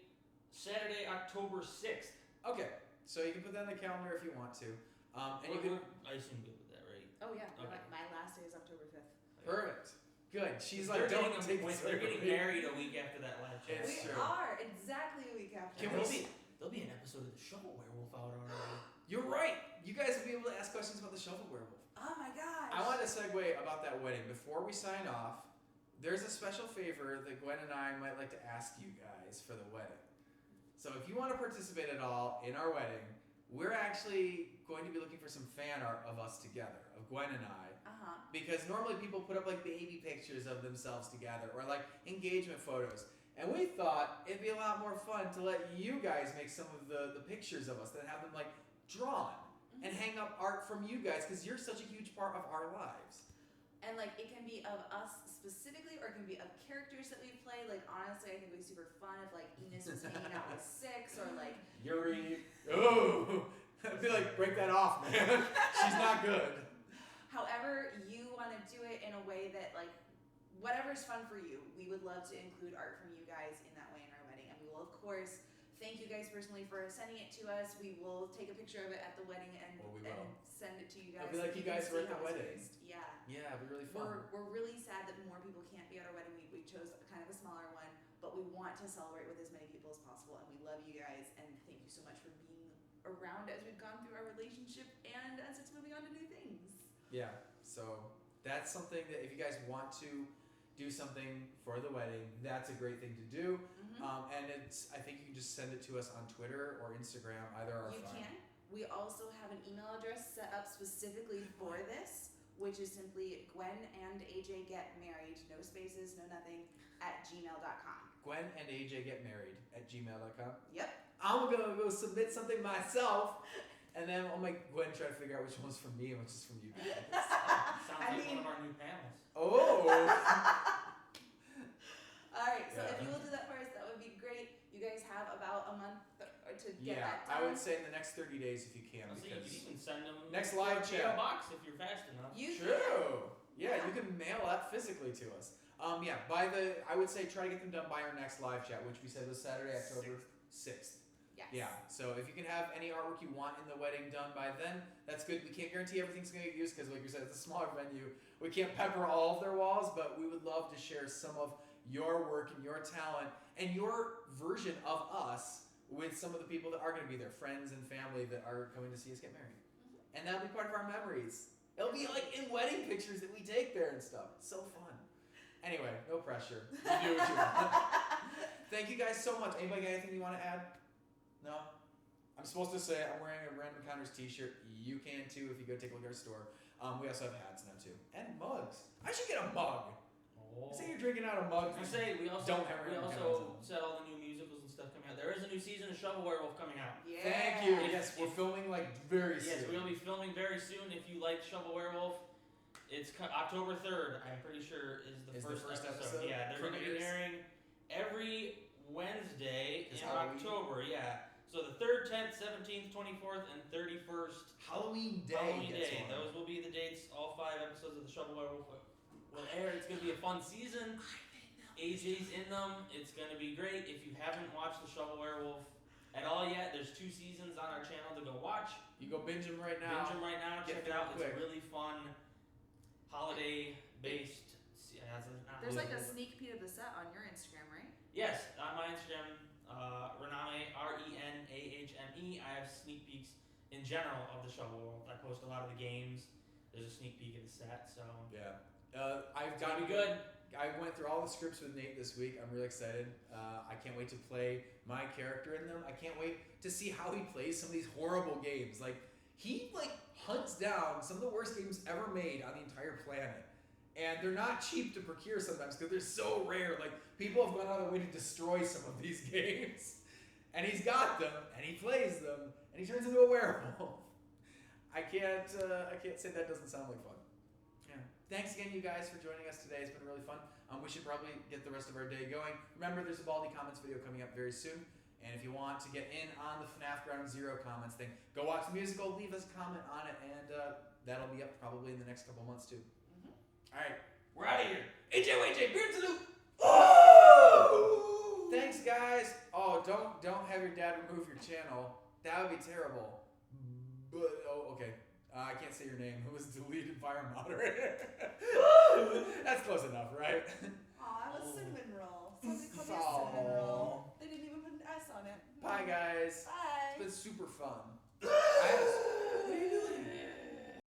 Saturday, October 6th.
Okay, so you can put that in the calendar if you want to. And you can.
I assume good with that, right?
Oh yeah.
Okay.
My last day is October 5th.
Perfect. Good. She's
They're
like, don't
getting
take this
They're
away
getting
from me.
married a week after that live chat.
It's
We
true.
are exactly a week after.
Can
there'll
we-
be an episode of the Shovel Werewolf out already.
You're right. You guys will be able to ask questions about the Shovel Werewolf.
Oh my gosh.
I want to segue about that wedding. Before we sign off, there's a special favor that Gwen and I might like to ask you guys for the wedding. So if you want to participate at all in our wedding, we're actually going to be looking for some fan art of us together, of Gwen and I. Because normally people put up like baby pictures of themselves together or like engagement photos. And we thought it'd be a lot more fun to let you guys make some of the pictures of us, then have them like drawn and hang up art from you guys because you're such a huge part of our lives.
And like it can be of us specifically, or it can be of characters that we play. Like honestly, I think it would be super fun if like Enos was hanging out with Six, or like
Yuri. Oh, I feel like break that off, man. She's not good.
however you want to do it in a way that like whatever's fun for you. We would love to include art from you guys in that way in our wedding, and we will of course thank you guys personally for sending it to us. We will take a picture of it at the wedding and,
Well, we
and
will.
send it to you guys.
It'll be like
so
you
can
guys were
see
at the
how it's
wedding.
used. Yeah.
Yeah, it'd be really fun.
We're really sad that more people can't be at our wedding. We chose kind of a smaller one, but we want to celebrate with as many people as possible, and we love you guys, and thank you so much for being around as we've gone through our relationship and as it's moving on to new things.
Yeah, so that's something that if you guys want to do something for the wedding, that's a great thing to do. And I think you can just send it to us on Twitter or Instagram, either are
You
fine.
can. We also have an email address set up specifically for this, which is simply Gwen and AJ get married, no spaces, no nothing, at gmail.com.
Gwen and AJ get married at gmail.com.
Yep.
I'm gonna go submit something myself, and then I'll make Gwen try to figure out which one's from me and which is from you guys.
Sounds
I
like
mean-
one of our new panels.
Oh!
Alright, so
Yeah.
if you will do that for us, that would be great. You guys have about a month to get
Yeah,
that done.
I would say in the next 30 days if you can,
I'll say you
because
can send them
next live
to
chat.
a box if you're fast enough.
You
True. Yeah,
Yeah.
you can mail that physically to us. Yeah, I would say try to get them done by our next live chat, which we said was Saturday, October 6th.
Yes.
Yeah, so if you can have any artwork you want in the wedding done by then, that's good. We can't guarantee everything's going to get used because, like you said, it's a smaller venue. We can't pepper all of their walls, but we would love to share some of your work and your talent and your version of us with some of the people that are going to be there, friends and family that are coming to see us get married. And that'll be part of our memories. It'll be like in wedding pictures that we take there and stuff. It's so fun. Anyway, no pressure. You do what you want. Thank you guys so much. Anybody got anything you want to add? No? I'm supposed to say I'm wearing a Random Encounters t-shirt. You can too if you go take a look at our store. We also have hats now too. And mugs. I should get a mug.
Oh.
Say you're drinking out of mugs.
I say we also
Don't have Random Encounters.
said all the new musicals and stuff coming out. There is a new season of Shovel Werewolf coming out.
Yeah.
Thank you.
If-
Yes, we're filming like very
Yes,
soon.
we're gonna be filming very soon. If you like Shovel Werewolf, it's October 3rd. I'm pretty sure is the first episode. Yeah, they're gonna be
Premieres?
airing every Wednesday
Is
in
Halloween?
October. Yeah. So the 3rd, 10th, 17th, 24th, and 31st.
Halloween Day.
Halloween
gets
Day.
one.
Those will be the dates. All 5 episodes of the Shovel Werewolf will air. It's gonna be a fun season. AJ's in them. It's gonna be great. If you haven't watched the Shovel Werewolf at all yet, there's 2 seasons on our channel to go watch.
You go binge them right now.
Binge them right now.
Get
Check it
them
out.
quick.
It's really fun, holiday-based.
There's like a sneak peek of the set on your Instagram, right?
Yes, on my Instagram, Rename RENAHME. I have sneak peeks in general of the Shovel World. I post a lot of the games. There's a sneak peek of the set, so
Yeah. I've
it's gonna
got
be good.
I went through all the scripts with Nate this week. I'm really excited. I can't wait to play my character in them. I can't wait to see how he plays some of these horrible games. Like he hunts down some of the worst games ever made on the entire planet. And they're not cheap to procure sometimes because they're so rare. Like people have gone out of their way to destroy some of these games. And he's got them and he plays them and he turns into a werewolf. I can't say that doesn't sound like fun. Yeah. Thanks again, you guys, for joining us today. It's been really fun. We should probably get the rest of our day going. Remember, there's a Baldy Comments video coming up very soon. And if you want to get in on the FNAF Ground Zero comments thing, go watch the musical, leave us a comment on it, and that'll be up probably in the next couple months too. All right.
We're out of here.
AJ, Beard Salute. Oh! Thanks, guys. Oh, don't have your dad remove your channel. That would be terrible. But okay. I can't say your name. Who was deleted by our moderator? That's close enough, right?
Aw, it was cinnamon roll. Somebody called me a
Aw.
cinnamon roll. They didn't even put an S on it.
Bye, guys.
Bye.
It's been super fun. I had a